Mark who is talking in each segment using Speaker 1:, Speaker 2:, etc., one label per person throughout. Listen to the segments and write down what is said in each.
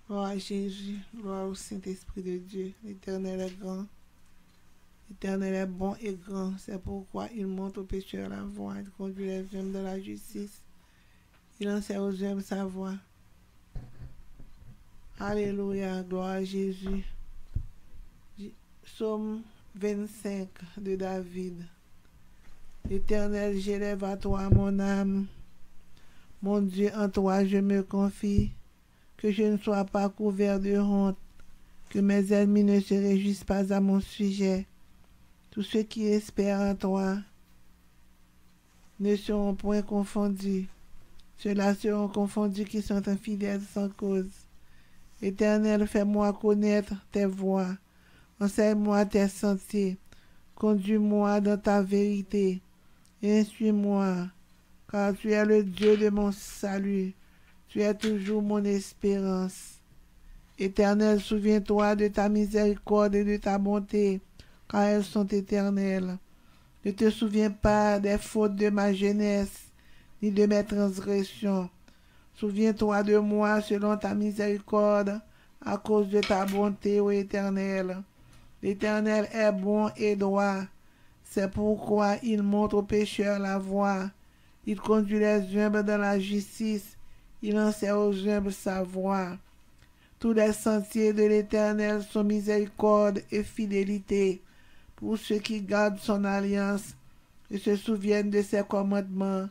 Speaker 1: Gloire à Jésus, gloire au Saint-Esprit de Dieu. L'Éternel est grand, l'Éternel est bon et grand. C'est pourquoi il montre aux pécheurs la voie, il conduit les hommes dans la justice. Il enseigne aux hommes sa voie. Alléluia, gloire à Jésus. Psaume 25 de David. L'Éternel, j'élève à toi mon âme. Mon Dieu, en toi je me confie. Que je ne sois pas couvert de honte. Que mes ennemis ne se réjouissent pas à mon sujet. Tous ceux qui espèrent en toi ne seront point confondus. Ceux-là seront confondus qui sont infidèles sans cause. Éternel, fais-moi connaître tes voies. Enseigne-moi tes sentiers. Conduis-moi dans ta vérité. Instruis-moi, car tu es le Dieu de mon salut. Tu es toujours mon espérance. Éternel, souviens-toi de ta miséricorde et de ta bonté, car elles sont éternelles. Ne te souviens pas des fautes de ma jeunesse, ni de mes transgressions. Souviens-toi de moi selon ta miséricorde, à cause de ta bonté, ô Éternel. L'Éternel est bon et droit. C'est pourquoi il montre aux pécheurs la voie. Il conduit les humbles dans la justice. Il enseigne aux humbles sa voie. Tous les sentiers de l'Éternel sont miséricorde et fidélité pour ceux qui gardent son alliance et se souviennent de ses commandements.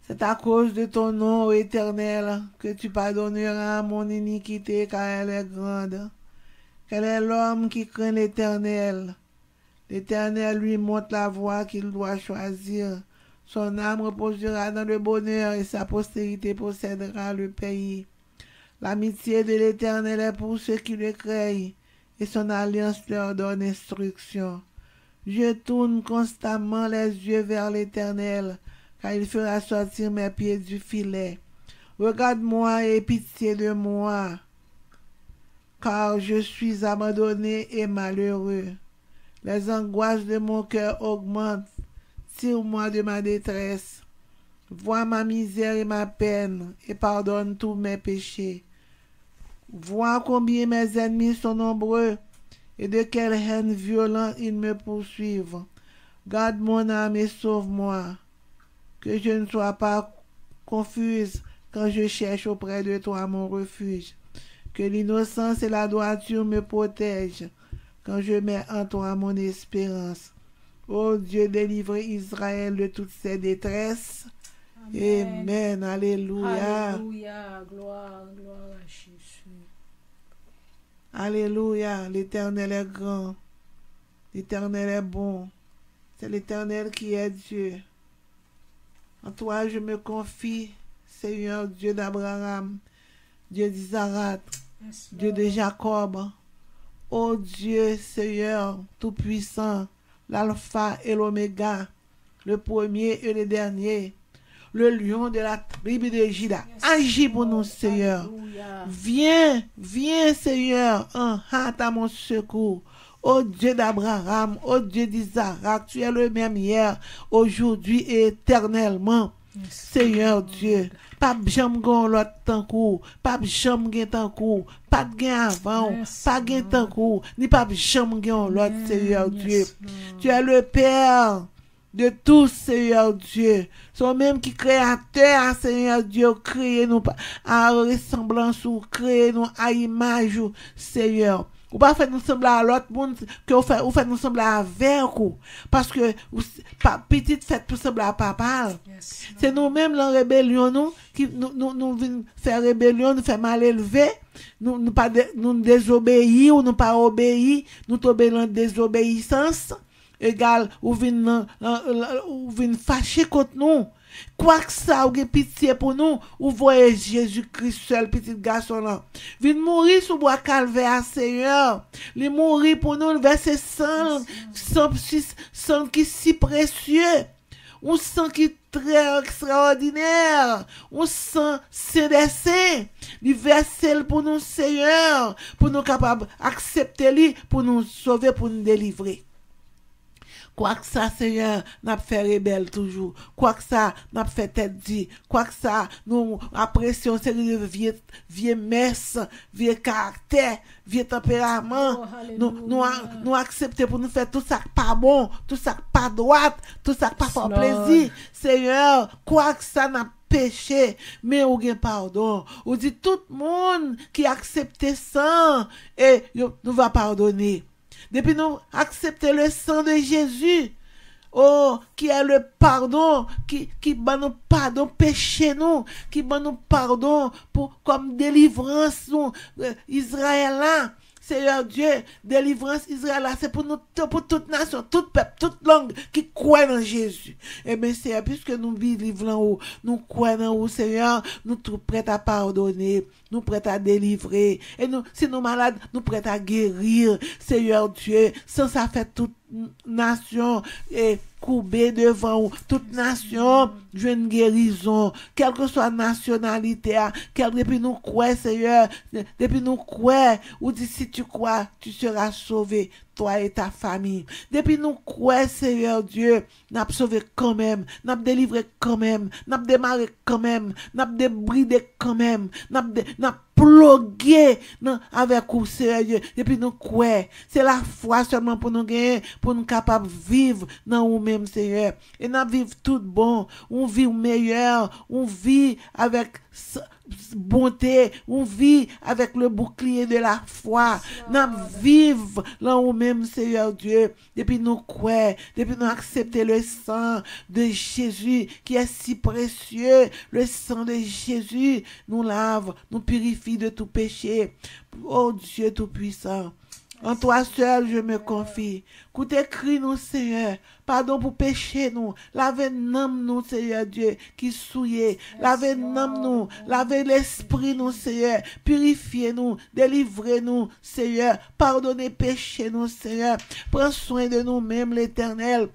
Speaker 1: C'est à cause de ton nom, ô Éternel, que tu pardonneras mon iniquité, car elle est grande. Quel est l'homme qui craint l'Éternel? L'Éternel lui montre la voie qu'il doit choisir. Son âme reposera dans le bonheur et sa postérité possédera le pays. L'amitié de l'Éternel est pour ceux qui le craignent, et son alliance leur donne instruction. Je tourne constamment les yeux vers l'Éternel, car il fera sortir mes pieds du filet. Regarde-moi et aie pitié de moi, car je suis abandonné et malheureux. Les angoisses de mon cœur augmentent. Tire-moi de ma détresse. Vois ma misère et ma peine, et pardonne tous mes péchés. Vois combien mes ennemis sont nombreux, et de quelle haine violente ils me poursuivent. Garde mon âme et sauve-moi, que je ne sois pas confuse quand je cherche auprès de toi mon refuge. Que l'innocence et la droiture me protègent quand je mets en toi mon espérance. Ô Dieu, délivre Israël de toutes ses détresses.
Speaker 2: Amen.
Speaker 1: Amen. Alléluia.
Speaker 2: Alléluia. Gloire, gloire à Jésus.
Speaker 1: Alléluia. L'Éternel est grand. L'Éternel est bon. C'est l'Éternel qui est Dieu. En toi, je me confie, Seigneur, Dieu d'Abraham, Dieu d'Isaac,
Speaker 2: Yes,
Speaker 1: Dieu de Jacob. Ô Dieu, Seigneur, Tout-Puissant, l'Alpha et l'Oméga, le premier et le dernier, le lion de la tribu de Juda. Agis pour nous, Seigneur.
Speaker 2: Alléluia.
Speaker 1: Viens, viens, Seigneur, en hâte à mon secours. Ô Dieu d'Abraham, ô Dieu d'Isaac, tu es le même hier, aujourd'hui et éternellement.
Speaker 2: Yes.
Speaker 1: Seigneur Dieu, pas jam gon l'autre temps court, pas jam gen temps court, pas de gen avant,
Speaker 2: Yes,
Speaker 1: pas gen
Speaker 2: Lord.
Speaker 1: temps court, ni pas jam gen l'autre, Seigneur
Speaker 2: Yes,
Speaker 1: Dieu.
Speaker 2: Lord.
Speaker 1: Tu es le Père de tous, Seigneur Dieu. Son même qui créateur, Seigneur Dieu, créé nous à ressemblance ou créé nous à image, ou, Seigneur. Ou pas faire nous sembler à l'autre monde que ou fait nous sembler avec vous. Parce que petite fait tout sembler à papa.
Speaker 2: Yes, Lord.
Speaker 1: C'est nous-mêmes la rébellion nous qui nous venons faire rébellion, nous faire mal élevé, nous pas nous désobéir ou nous pas obéir, nous tomber dans désobéissance égal ou vinn fâcher contre nous. Quoi que ça, ou pitié pour nous, ou voyez Jésus-Christ seul, petit garçon là. Vin mourir sous bois calvaire, Seigneur. Il mourir pour nous, verset 100, sang qui si précieux. Un sang qui est très extraordinaire. Un sang c'est des saints. Il verse pour nous, Seigneur, pour nous capables d'accepter lui, pour nous sauver, pour nous délivrer. Quoi que ça, Seigneur, n'a fait rebelle toujours. Quoi que ça, n'a fait tête dit. Quoi que ça, nous apprécions série de vieux messe, vieux caractère, vieux tempérament. Nous accepter pour nous faire tout ça pas bon, tout ça pas droite, tout ça pas fort plaisir. Seigneur, quoi que ça n'a péché, mais ou gen pardon. Ou dit tout le monde qui accepte ça, et nous va pardonner. Depuis nous accepter le sang de Jésus, oh, qui est le pardon, qui bat nous pardon péché nous, qui bat nous pardon pour comme délivrance nous, Israël là. Seigneur Dieu, délivrance Israël là, c'est pour nous, pour toute nation, tout peuple, toute langue qui croit en Jésus. Eh bien, Seigneur, puisque nous vivons en haut, nous croyons en haut, Seigneur, nous sommes prêts à pardonner, nous prêts à délivrer. Et nous, si nous malades, nous prêts à guérir, Seigneur Dieu, sans ça fait toute nation et courbée devant vous, toute nation joue une guérison, quelle que soit la nationalité, depuis nous croyons, Seigneur, depuis nous croyons, ou dit si tu crois, tu seras sauvé, toi et ta famille. Depuis nous croyons, Seigneur Dieu, n'a sauvé quand même, n'a délivré quand même, n'a démarré quand même, n'a débridé quand même, n'a plogué avec vous, Seigneur Dieu. Depuis nous croyons, c'est la foi seulement pour nous gagner, pour nous capables de vivre dans nous-mêmes, Seigneur. Et nous vivons tout bon, on vit meilleur, on vit avec bonté, on vit avec le bouclier de la foi, nous vivons là où même, Seigneur Dieu, depuis nous croire, depuis nous accepter le sang de Jésus qui est si précieux, le sang de Jésus nous lave, nous purifie de tout péché. Oh Dieu Tout-Puissant, en toi seul je me confie. Écoute, écris nous, Seigneur. Pardon pour péché nous. Lavez nous, Seigneur Dieu, qui souillé. Lavez nous. Lavez l'esprit nous, Seigneur. Purifiez nous. Délivrez nous, Seigneur. Pardonnez péché nous, Seigneur. Prends soin de nous-mêmes, l'Éternel.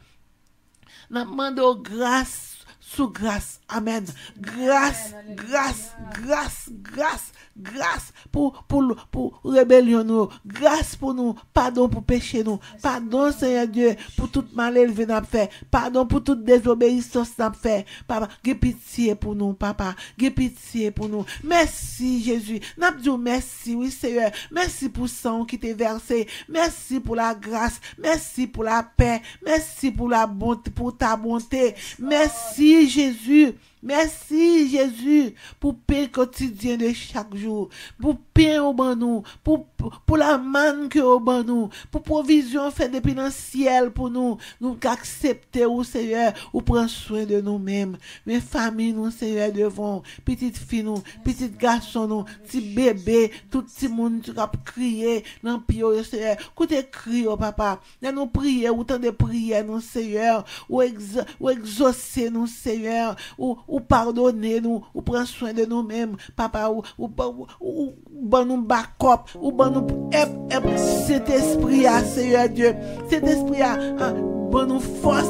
Speaker 1: Nous demandons grâce sous grâce. Amen. Grâce, grâce, grâce, grâce, grâce pour rébellion nous. Grâce pour nous. Pardon pour péché nous. Pardon, Seigneur Dieu, pour toute mal élevé n'a fait. Pardon pour toute désobéissance n'a fait. Papa, give pitié pour nous, papa. Give pitié pour nous. Merci, Jésus. N'a dit merci, oui, Seigneur. Merci pour le sang qui t'est versé. Merci pour la grâce. Merci pour la paix. Merci pour la bonté, pour ta bonté. Merci, Jésus. Merci Jésus pour pain quotidien de chaque jour, pour pain au ban nous, pour la manne que au ban nous, pour provision faite depuis dans le ciel pour nous accepter au Seigneur, ou prendre soin de nous-mêmes. Mes familles nous, Seigneur, devant, petites filles nous, petits garçons nous, petits bébés, tout petit monde qui a crié dans le pied, Seigneur. Écoutez, crie au papa, nous prier, autant de prières nous, Seigneur, ou exaucer nous, Seigneur, ou pardonner nous, ou prendre soin de nous-mêmes, papa, ou bon nous backup, ou bon nous cet esprit à Seigneur Dieu, cet esprit à bon nous force,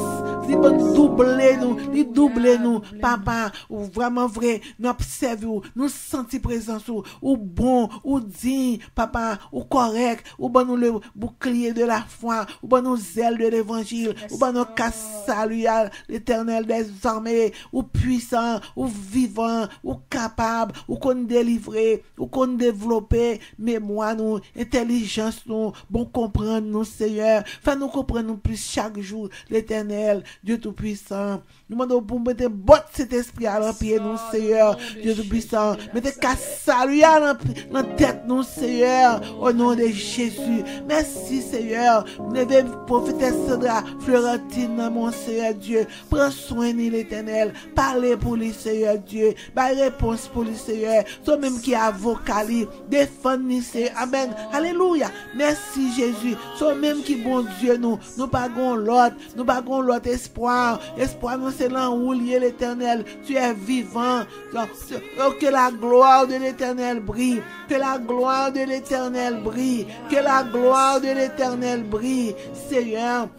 Speaker 1: il double nous, papa, ou vraiment vrai, nous observons, nous sentons présence, ou bon, ou digne, papa, ou correct, ou bon nous le bouclier de la foi, ou bon nous zèle de l'évangile, ou bon nous casse salut à l'Éternel des armées, ou puissant, ou vivant, ou capable, ou qu'on délivrer, ou qu'on développer, mémoire nous, intelligence nous, bon comprendre nous, Seigneur, fais nous comprendre nous plus chaque jour, l'Éternel, Dieu Tout-Puissant. Nous demandons pour mettre botte cet esprit à l'empire, nous, Seigneur, Dieu Tout-Puissant. Mettez casse salut à la tête, nous, Seigneur, au nom de Jésus. Merci, Seigneur. Levez prophétesse Sandra Florentine, mon Seigneur Dieu. Prends soin de l'Éternel. Parlez pour lui, Seigneur Dieu. Bah, réponse pour lui, Seigneur. Toi même qui est avocat, défends-nous, Seigneur. Amen. Alléluia. Merci, Jésus. Toi même qui, bon Dieu, nous pagons l'autre. Nous pagons l'autre espoir. Espoir, nous, c'est là où lié l'Éternel. Tu es vivant. Que la gloire de l'Éternel brille. Que la gloire de l'Éternel brille. Que la gloire de l'Éternel brille. Seigneur,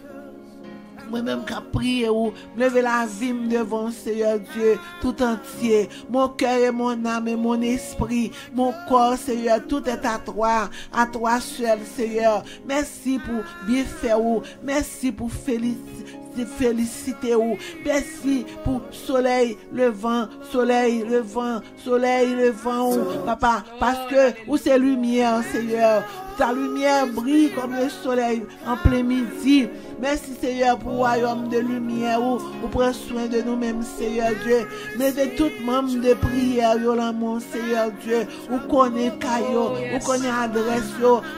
Speaker 1: moi-même qui prie ou lever la vie devant Seigneur Dieu tout entier. Mon cœur et mon âme et mon esprit, mon corps, Seigneur, tout est à toi seul, Seigneur. Merci pour bien faire ou, merci pour féliciter ou, merci pour soleil levant, papa, parce que ou c'est lumière, Seigneur. Ta lumière brille comme le soleil en plein midi. Merci Seigneur pour le royaume de lumière où prend soin de nous-mêmes, Seigneur Dieu. Mettez tout membre de prière, mon Seigneur Dieu. Ou connaît Kayo, ou connaît adresse,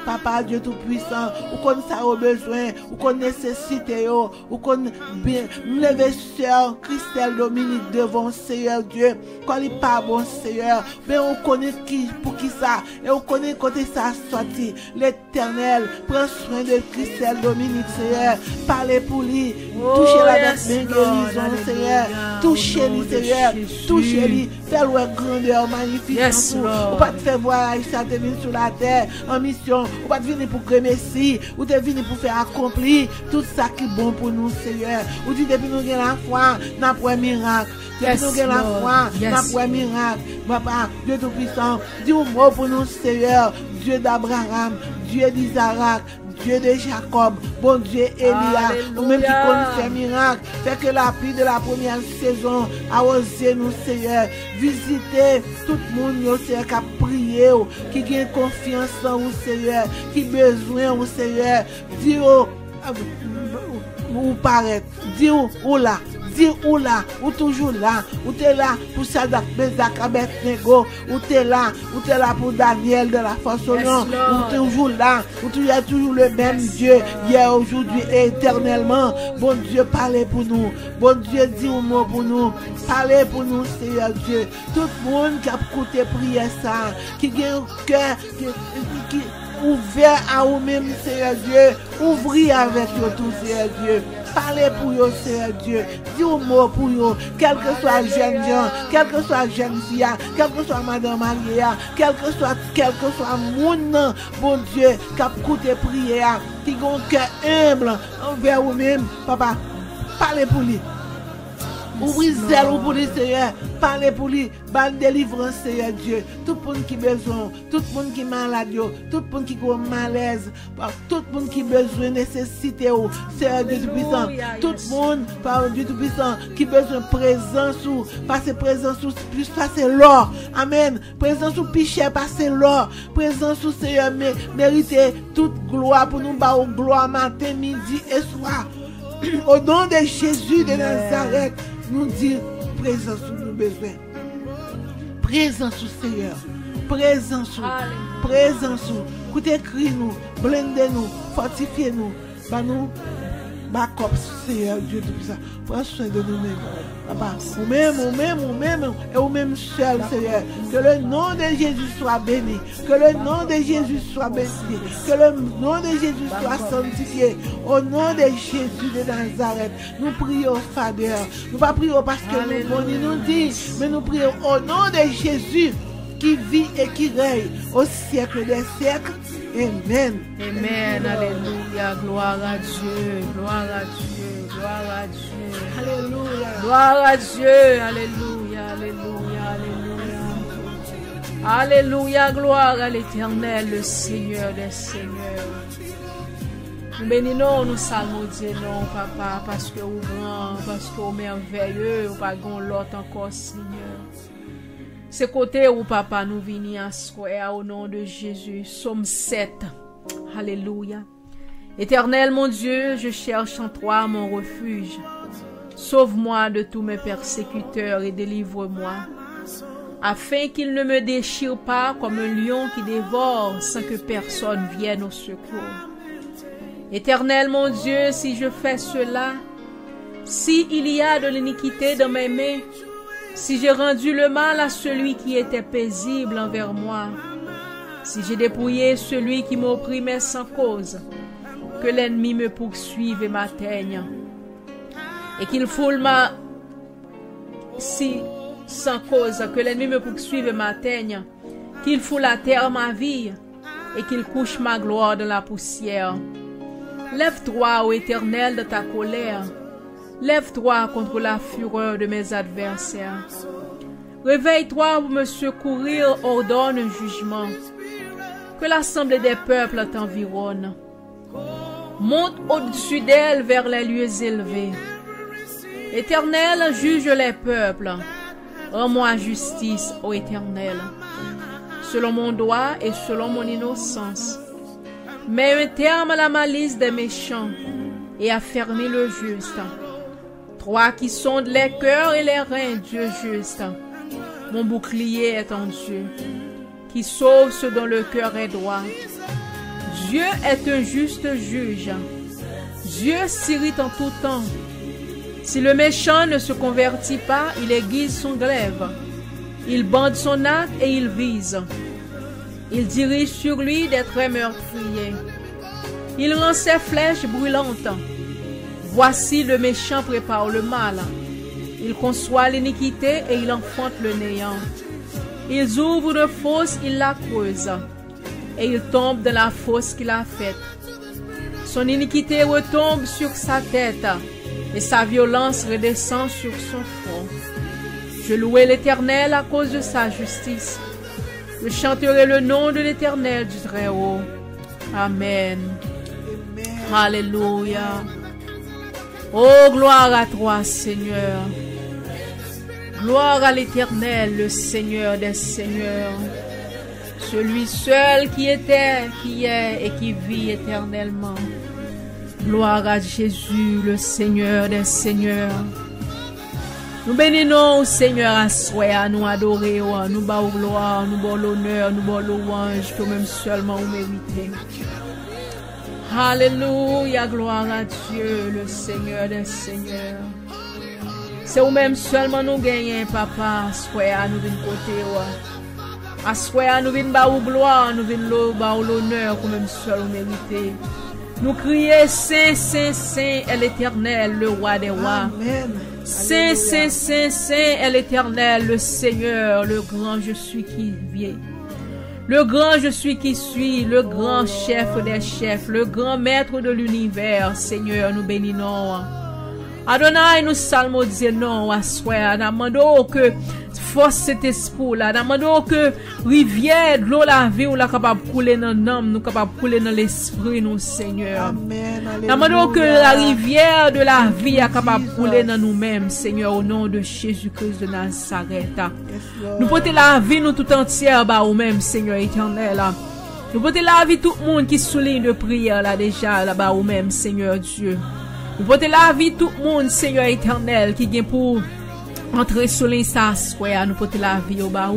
Speaker 1: Papa Dieu Tout-Puissant. Ou connaît ça au besoin, ou connaît nécessité, ou connaît bien. Levez sœur Christelle Dominique devant Seigneur Dieu. Quand il pas bon Seigneur, mais on connaît qui pour qui ça, et on connaît côté ça sorti. L'Éternel prend soin de Christelle Dominique, Seigneur. Parlez pour lui. Touchez la avec guérison, Seigneur. Touchez-lui, Seigneur. Touchez-lui. Fais-le grandeur magnifique. Ou pas te faire voyage, ça te vient sur la terre en mission. Ou pas te venir pour remercier. Ou te venir pour faire accomplir tout ça qui est bon pour nous, Seigneur. Ou dit depuis nous avons la foi, nous avons un miracle. Depuis nous avons la foi, nous avons un miracle. Papa, Dieu Tout-Puissant, dis un mot pour nous, Seigneur. Dieu d'Abraham, Dieu d'Isaac, Dieu de Jacob, bon Dieu Elia, ou même qui connaît ces miracles, fait que la pluie de la première saison a osé nous, Seigneur, visiter tout le monde, Seigneur, qui a prié, qui a confiance en vous, Seigneur, qui a besoin, vous, Seigneur, dis ou paraître, dis ou là. Dis ou là, ou toujours là, ou t'es là pour Sadak, Bezak, Abednego, ou t'es là pour Daniel de la force au nom, ou toujours là, ou tu es toujours le même Dieu, hier, aujourd'hui et éternellement. Bon Dieu, parlez pour nous. Bon Dieu, dis un mot pour nous. Parlez pour nous, Seigneur Dieu. Tout le monde qui a écouté prier ça, qui a un cœur, qui ouvert à vous-même, Seigneur Dieu, ouvrez avec eux tout, Seigneur Dieu. Parlez pour eux, Seigneur Dieu. Dis un mot pour eux, quel que soit jeune gens, quel que soit jeune fille, quel que soit Madame Maria, quel que soit monde, bon Dieu, qui a écouté prière, qui a un cœur humble envers vous-même, papa, parlez pour lui. Ouvrez zèle pour lui, Seigneur. Parlez pour lui. Bonne délivrance, Seigneur Dieu. Tout le monde qui a besoin. Tout le monde qui est malade. Tout le monde qui est malaise. Tout le monde qui a besoin, nécessité. Seigneur Dieu Tout-Puissant. Tout le monde, par Dieu Tout-Puissant, qui a besoin de présence. Passer présence plus passer l'or. Amen. Présence ou piché, passer l'or. Présence ou Seigneur, mériter toute gloire pour nous. Gloire matin, midi et soir. Au nom de Jésus de Nazareth, nous disons présence sous nos besoins. Présence sous Seigneur. Présence sous. Présence sous. Écoutez, crie nous, blendez nous, fortifiez nous. Bah nous, backup Seigneur Dieu tout ça. Prends soin de nous-mêmes. Papa, ou-même, et ou-même seul, Seigneur. Que le nom de Jésus soit béni. Que le nom de Jésus soit béni. Que le nom de Jésus soit sanctifié. Au nom de Jésus de Nazareth, nous prions, Fader. Nous ne prions pas parce que nous dit, mais nous prions au nom de Jésus qui vit et qui règne au siècle des siècles. Amen.
Speaker 2: Amen. Alléluia. Gloire à Dieu. Gloire à Dieu. Gloire à Dieu.
Speaker 1: Alléluia.
Speaker 2: Gloire à Dieu. Alléluia. Alléluia. Alléluia. Alléluia. Gloire à l'Éternel, le Seigneur des Seigneurs. Nous bénissons, nous saluons Dieu, non, Papa, parce que vous grand, parce que vous merveilleux, vous pas l'autre encore, Seigneur. Ce côté où Papa nous venons à square au nom de Jésus. Somme 7. Alléluia. Éternel mon Dieu, je cherche en toi mon refuge. Sauve-moi de tous mes persécuteurs et délivre-moi, afin qu'ils ne me déchirent pas comme un lion qui dévore sans que personne vienne au secours. Éternel mon Dieu, si je fais cela, si il y a de l'iniquité dans mes mains, si j'ai rendu le mal à celui qui était paisible envers moi, si j'ai dépouillé celui qui m'opprimait sans cause, que l'ennemi me poursuive et m'atteigne, et qu'il foule sans cause, que l'ennemi me poursuive et m'atteigne, qu'il foule à terre ma vie, et qu'il couche ma gloire dans la poussière. Lève-toi, ô Éternel, de ta colère. Lève-toi contre la fureur de mes adversaires. Réveille-toi pour me secourir, ordonne un jugement. Que l'assemblée des peuples t'environne. Monte au-dessus d'elle vers les lieux élevés. Éternel, juge les peuples. Rends-moi justice, ô Éternel, selon mon droit et selon mon innocence. Mets un terme à la malice des méchants et affermis le juste. Toi qui sondes les cœurs et les reins, Dieu juste, mon bouclier est en Dieu, qui sauve ceux dont le cœur est droit. Dieu est un juste juge. Dieu s'irrite en tout temps. Si le méchant ne se convertit pas, il aiguise son glaive. Il bande son arc et il vise. Il dirige sur lui des traits meurtriers. Il rend ses flèches brûlantes. Voici le méchant prépare le mal. Il conçoit l'iniquité et il enfante le néant. Ils ouvrent une fosse, ils la creusent. Et il tombe dans la fosse qu'il a faite. Son iniquité retombe sur sa tête. Et sa violence redescend sur son front. Je louerai l'Éternel à cause de sa justice. Je chanterai le nom de l'Éternel du Très-Haut. Amen. Alléluia. Oh, gloire à toi, Seigneur. Gloire à l'Éternel, le Seigneur des Seigneurs. Celui seul qui était, qui est et qui vit éternellement. Gloire à Jésus, le Seigneur des Seigneurs. Nous bénissons, Seigneur, à soi, nous adorer, nous bas gloire, nous bas l'honneur, nous bas louange, toi-même seulement vous méritez. Alléluia, gloire à Dieu, le Seigneur des Seigneurs. C'est vous-même seulement nous gagnons, papa, à soi, nous venons côté, à soi, nous venons bas gloire, nous venons bas l'honneur, vous-même seul vous méritez. Nous crions, Saint, Saint, Saint est l'Éternel, le roi des rois.
Speaker 1: Amen.
Speaker 2: Saint, Saint, Saint, Saint est l'Éternel, le Seigneur, le grand je suis qui vient. Le grand je suis qui suis, le grand chef des chefs, le grand maître de l'univers. Seigneur, nous bénissons. Adonai, nous salmodions à soi, nous demandons que force cet esprit là, nous demandons que rivière de l'eau la vie ou la capable couler dans l'âme, nous capable couler dans l'esprit nous Seigneur.
Speaker 1: Amen.
Speaker 2: Nous demandons que la rivière de la vie est capable de couler dans nous-mêmes, Seigneur, au nom de Jésus-Christ de Nazareth. Nous portons la vie nous tout entière bah ou même Seigneur éternel. Nous portons la vie tout le monde qui souligne de prière là déjà là-bas ou même Seigneur Dieu. Nous portons la vie tout le monde Seigneur éternel qui vient pour entrer sur l'insassoir, nous portons la vie au bas.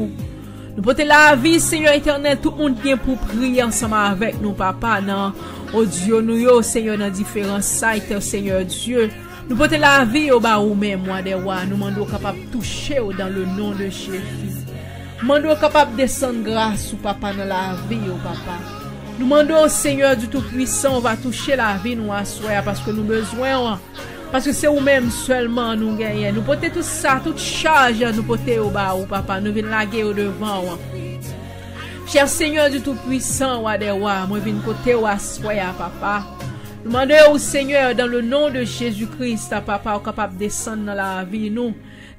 Speaker 2: Nous portons la vie, Seigneur éternel, tout le monde vient pour prier ensemble avec nous, papa, non. Oh Dieu, nous, yo, Seigneur, dans différents sites, Seigneur Dieu. Nous portons la vie au bas ou même, moi, des rois. Nous demandons capable de toucher dans le nom de Jésus. Nous demandons capable de descendre grâce au papa dans la vie, au papa. Nous demandons, Seigneur du Tout-Puissant, on va toucher la vie, nous, à soi, parce que nous besoin, parce que c'est vous-même seulement nous gagnons. Nous portons tout ça, toute charge, nous portons au bas, au papa. Nous venons laguer au devant. Cher Seigneur du Tout-Puissant, moi viens côté au assoya, papa. Nous demandons au Seigneur, dans le nom de Jésus-Christ, papa, capable de descendre dans la vie, nous.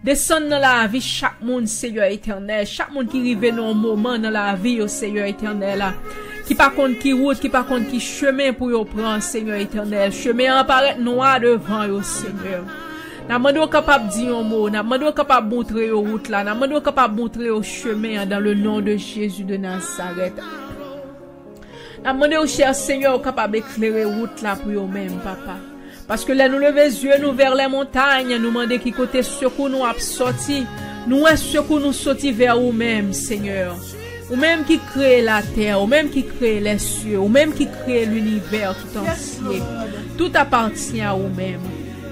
Speaker 2: Descendre dans la vie, chaque monde, Seigneur éternel. Chaque monde qui arrive dans un moment dans la vie, au Seigneur éternel. Qui par contre qui route, qui par contre qui chemin pour yo prendre, Seigneur éternel. Chemin apparaît noir devant yo, Seigneur. N'a demandé capable dire un mot, n'a demandé capable montrer yo route là, n'a demandé capable montrer au chemin dans le nom de Jésus de Nazareth. N'a demandé au cher Seigneur capable éclairer route là pour yo même, papa. Parce que là nous lever les yeux nous vers les montagnes, nous demander qui côté secours nous a sorti. Nous est secours nous sorti vers vous même, Seigneur. Ou même qui crée la terre, ou même qui crée les cieux, ou même qui crée l'univers tout entier. Tout appartient à vous-même.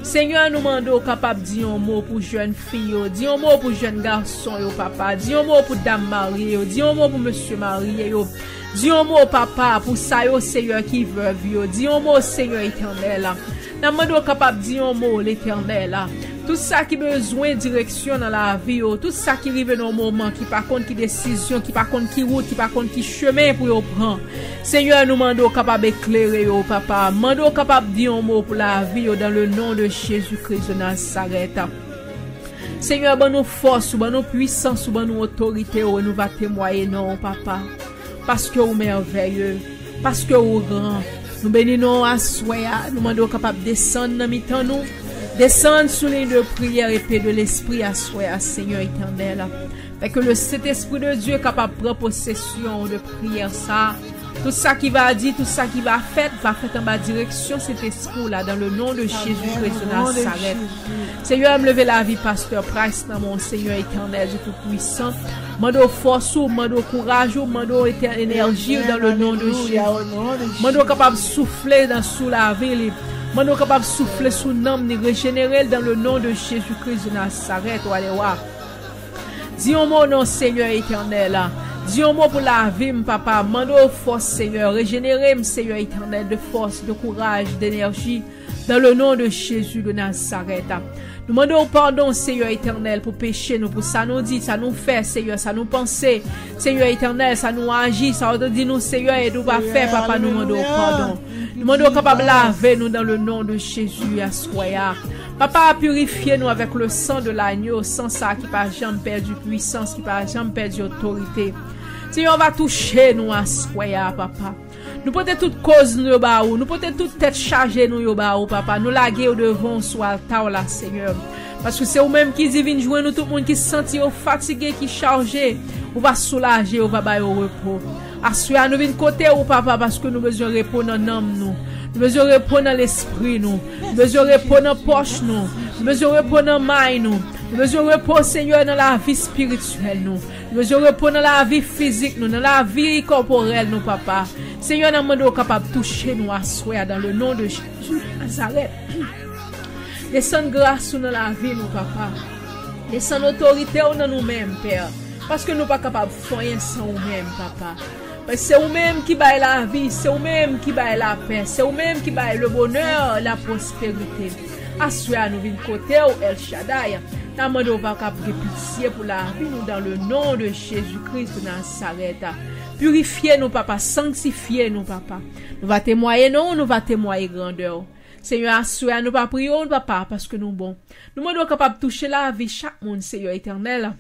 Speaker 2: Seigneur, nous demandons capable de dire un mot pour jeunes filles, dire un mot pour jeunes garçons, papa, dire un mot pour dame mariée, dire un mot pour monsieur marié, dire un mot papa pour ça, Seigneur qui veut, dire un mot Seigneur éternel. Nous demandons capable de dire un mot l'éternel. Tout ça qui besoin de direction dans la vie, tout ça qui arrive dans le moment, qui par contre qui décision, qui par contre qui route, qui par contre qui chemin pour yo prendre. Seigneur, nous demandons capable d'éclairer, papa. Demandons capable de dire un mot pour la vie, dans le nom de Jésus-Christ de Nazareth. Seigneur, ban nous force, ban nous puissance, ban nous autorité, nous va témoigner, non, papa. Parce que vous merveilleux, parce que vous grand. Nous bénissons à soi, nous demandons capable de descendre dans mi-temps nous. Descendre sous les deux prières et paix de l'esprit à soi, Seigneur éternel. Fait que le Saint-Esprit de Dieu est capable de prendre possession de prière ça. Tout ça qui va dire, tout ça qui va faire en bas direction cet esprit là dans le nom de Jésus-Christ de Nazareth. Seigneur, me lever la vie, Pasteur Price, dans mon Seigneur éternel, Dieu tout-puissant. Mando force, mando courage, mando énergie dans le nom de Jésus. Mando capable de souffler sous la ville. Mando capable de souffler sous l'âme, ni régénérer dans le nom de Jésus-Christ de Nazareth. Dis un mot, non, Seigneur éternel. Dis un mot pour la vie, papa. Mando force, Seigneur. Régénérer, Seigneur éternel, de force, de courage, d'énergie. Dans le nom de Jésus de Nazareth. Nous demandons pardon, Seigneur éternel, pour pécher nous, pour ça nous dit, ça nous fait, Seigneur, ça nous pense. Seigneur éternel, ça nous agit, ça nous dit nous, Seigneur, et nous va faire, papa, nous demandons pardon. Nous demandons capable de laver nous dans le nom de Jésus à soya. Papa, purifiez nous avec le sang de l'agneau, sans ça qui n'a jamais perdu puissance, qui n'a jamais perdu autorité. Seigneur, on va toucher nous à soya, papa. Nous portons toute cause nous baou, nous portons toute tête chargée nous baou, papa. Nous laguer au devant soit altar là, Seigneur. Parce que c'est vous-même qui divine jouer nous tout le monde qui se senti fatigué, qui chargé, on va soulager, on va bailler au repos. Assurer nous vinn côté ou papa parce que nous besoin repos dans l'âme nous. Nous besoin repos dans l'esprit nous. Nous besoin repos dans poche nous. Nous besoin repos dans main nous. Nous besoin repos, Seigneur, dans la vie spirituelle nous. Nous besoin repos dans la vie physique nous, dans la vie corporelle nous, papa. Seigneur, nous demandons capable de toucher nous à soi dans le nom de Jésus Nazareth. Descends grâce dans la vie nous, papa. Descends autorité dans nous-mêmes, Père. Parce que nous ne sommes pas capables de faire rien sans nous-mêmes, papa. C'est vous-même qui baille la vie, c'est vous-même qui baille la paix, c'est vous-même qui baille le bonheur, la prospérité. Assoyez nous vin côté ou El Shaddai. Nous demandons pas capable pitié pour la vie nous dans le nom de Jésus-Christ de Nazareth. Purifiez nous, papa, sanctifiez nous, papa. Nous va témoigner non, nous va témoigner grandeur. Seigneur, assoyez nous pas prier, papa, parce que nous bon. Nous demandons capable de toucher la vie chaque monde, Seigneur éternel.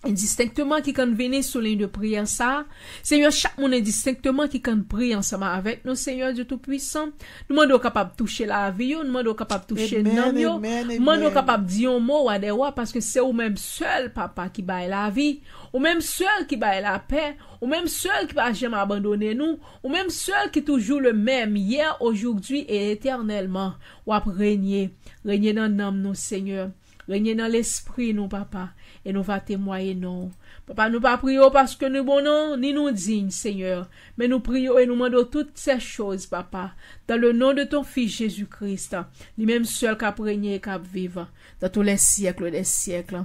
Speaker 2: Indistinctement qui can venir sous ligne de prière ça. Seigneur, chaque monde indistinctement qui can prier ensemble avec nous, Seigneur Dieu Tout-Puissant. Nous demandons capable de toucher la vie, nous demandons capable de toucher l'âme, nous demandons capable de dire un mot à des rois parce que c'est vous-même seul, papa, qui baille la vie, ou même seul qui baille la paix, ou même seul qui va jamais abandonner nous, ou même seul qui est toujours le même hier, aujourd'hui et éternellement. Ou à régner dans l'âme, nous, Seigneur. Régner dans l'esprit, nous, papa. Et nous va témoigner, non. Papa, nous pas prions parce que nous bon non, ni nous dignes, Seigneur. Mais nous prions et nous demandons toutes ces choses, papa. Dans le nom de ton Fils Jésus-Christ. Lui-même seul qui a régné et qui a vivre. Dans tous les siècles des siècles.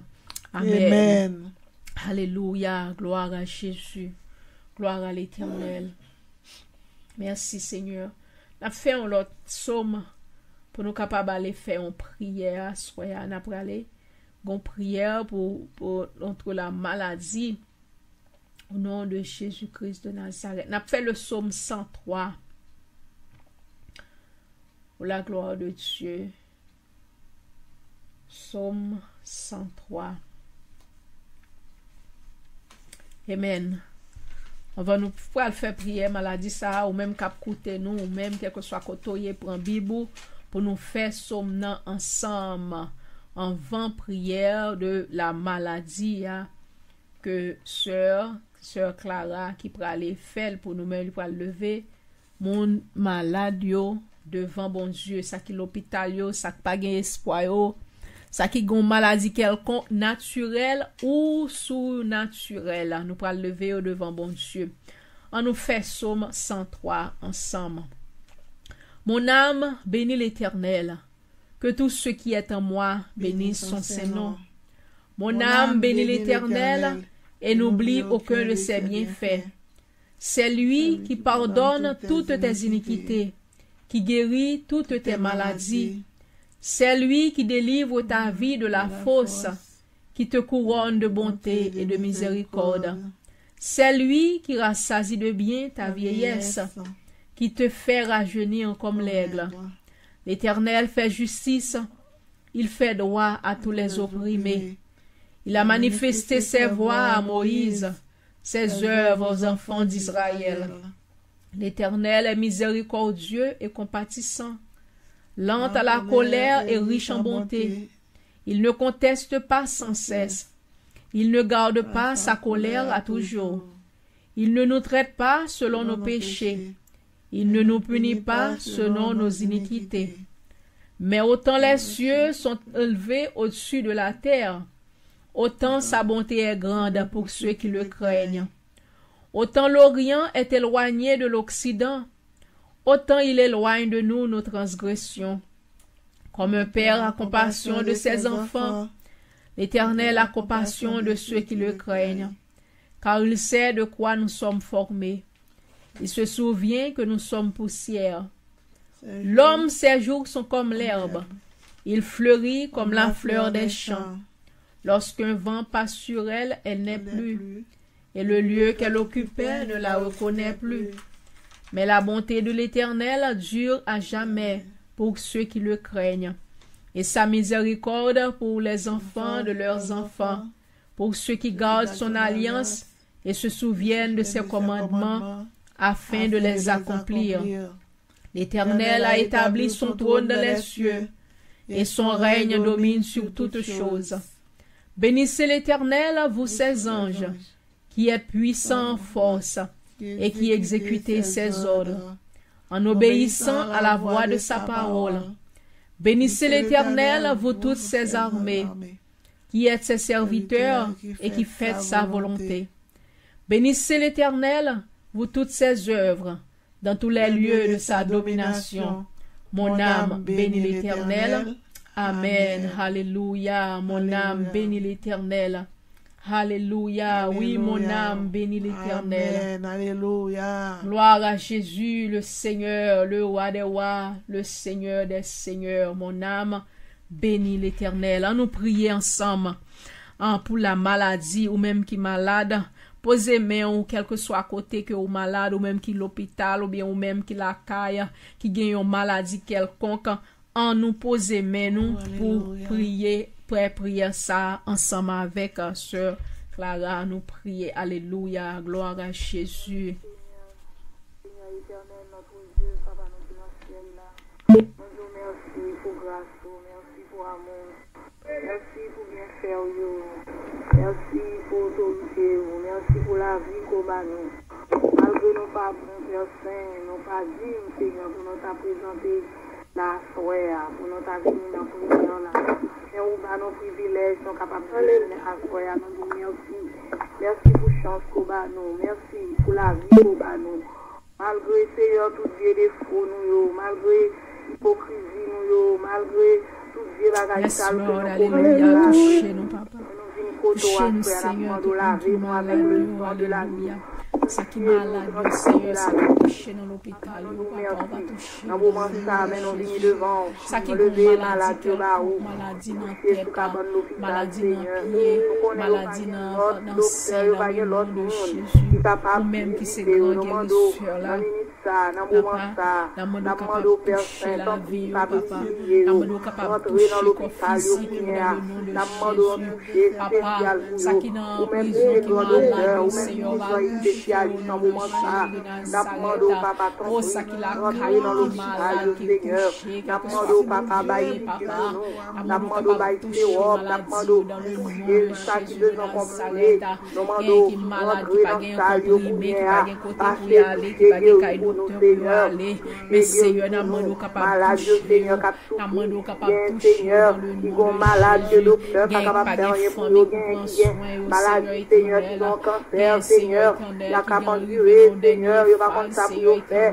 Speaker 2: Amen.
Speaker 1: Amen.
Speaker 2: Alléluia. Gloire à Jésus. Gloire à l'Éternel. Merci, Seigneur. Nous avons fait un autre psaume pour nous capables d'aller faire une prière. Soyez après aller. Une prière pour contre la maladie. Au nom de Jésus-Christ de Nazareth. Nous avons fait le psaume 103. Pour la gloire de Dieu. Psaume 103. Amen. On va nous faire prière maladie ça ou même cap coûter nous ou même quel que soit côté pour un Bible pour nous faire somme ensemble en vent prière de la maladie que sœur Clara qui pour aller faire pour nous même pour lever mon malade yo devant bon Dieu ça qui l'hôpital yo ça pas gain espoir yo ça qui gon maladie quelconque naturelle ou sous-naturelle nous pour lever au devant bon Dieu on nous fait psaume 103 ensemble. Mon âme bénit l'Éternel, que tout ce qui est en moi bénisse son Saint-Nom. Mon âme bénit l'Éternel et n'oublie aucun de ses bienfaits. C'est lui qui pardonne toutes tes iniquités, qui guérit toutes tes maladies, C'est lui qui délivre ta vie de la fosse, qui te couronne de bonté et de miséricorde. C'est lui qui rassasie de bien ta vieillesse, qui te fait rajeunir comme l'aigle. L'Éternel fait justice, il fait droit à tous les opprimés. Il a manifesté ses voies à Moïse, ses œuvres aux enfants d'Israël. L'Éternel est miséricordieux et compatissant, lent à la colère et riche en bonté. Il ne conteste pas sans cesse. Il ne garde pas sa colère à toujours. Il ne nous traite pas selon nos péchés. Il ne nous punit pas selon nos iniquités. Mais autant les cieux sont élevés au-dessus de la terre, autant sa bonté est grande pour ceux qui le craignent. Autant l'Orient est éloigné de l'Occident, autant il éloigne de nous nos transgressions. Comme un père a compassion de ses enfants, l'Éternel a compassion de ceux qui le craignent, car il sait de quoi nous sommes formés. Il se souvient que nous sommes poussière. L'homme, ses jours sont comme l'herbe. Il fleurit comme la fleur des champs. Lorsqu'un vent passe sur elle, elle n'est plus, et le lieu qu'elle occupait ne la reconnaît plus. Mais la bonté de l'Éternel dure à jamais pour ceux qui le craignent, et sa miséricorde pour les enfants de leurs enfants, pour ceux qui gardent son alliance et se souviennent de ses commandements afin de les accomplir. L'Éternel a établi son trône dans les cieux, et son règne domine sur toutes choses. Bénissez l'Éternel, vous ses anges, qui est puissant en force, et qui exécutez ses ordres, en obéissant à la voix de sa parole. Bénissez l'Éternel, vous toutes ses armées, qui êtes ses serviteurs, et qui faites sa volonté. Bénissez l'Éternel, vous toutes ses œuvres, dans tous les lieux de sa domination. Mon âme bénit l'Éternel. Amen. Alléluia. Mon âme bénit l'Éternel. Alléluia. Oui, mon âme bénit l'Éternel.
Speaker 1: Alléluia.
Speaker 2: Gloire à Jésus, le Seigneur, le roi des rois, le Seigneur des seigneurs. Mon âme bénit l'Éternel. On nous prier ensemble pour la maladie ou même qui est malade. Posez main ou quel que soit à côté que ou malade ou même qui l'hôpital ou bien ou même qui la caille qui gagne une maladie quelconque, en nous poser main nous pour prier, pour prier ça ensemble avec sœur Clara, nous prier. Alléluia, gloire à Jésus.
Speaker 3: Seigneur éternel, notre Dieu, Papa, nous merci pour grâce, merci pour amour, merci pour bien faire, merci pour autorité, merci pour la vie qu'on a nous. Malgré nos pas bons, Père Saint, nos pas dignes, Seigneur, pour nous présenter la soirée, pour nous venir dans le prière là. Mais on a nos privilèges, nous sommes capables de venir à la soirée, nous disons merci. Merci pour la chance qu'on a nous, merci pour la vie qu'on a nous. Malgré, Seigneur, tout Dieu défaut nous, malgré l'hypocrisie nous, malgré tout Dieu bagage sale que nous
Speaker 2: commettons. Touchez-nous, Papa.
Speaker 3: Touchez-nous, Seigneur, tout le monde avec le sang de la vie.
Speaker 2: Ça qui est malade, Seigneur, ça qui est touché dans l'hôpital, Papa, on va toucher.
Speaker 3: Dans le moment ça, mais nous venons devant.
Speaker 2: Ça qui est maladie dans la tête, maladie dans le pied, maladie dans le sein, dans le nom de Jésus. Ou même qui s'est grand guérisseur là. Papa, la mode capable de toucher la vie, Papa. La mode capable de toucher le corps physique dans le nom de Jésus. Papa, ça qui est dans la prison, qui est malade, Seigneur, va toucher au nom de Jésus de Nazareth. Oh, ça qui l'a caillé dans le malade, qui est touché, qui est touché, Papa. La mode capable de toucher maladie dans le nom de Jésus de Nazareth. Qui est malade, qui va gagner un comprimé, qui va gagner côté pour y aller, qui va gagner caillé pour aller. Mais Seigneur, la mode capable de toucher, la mode capable de toucher dans le nom de Jésus. Gagne pas de famille qui prend soin au Seigneur éternel. Seigneur,
Speaker 3: il a qu'à endurer, Seigneur, il va comme ça pour nous faire.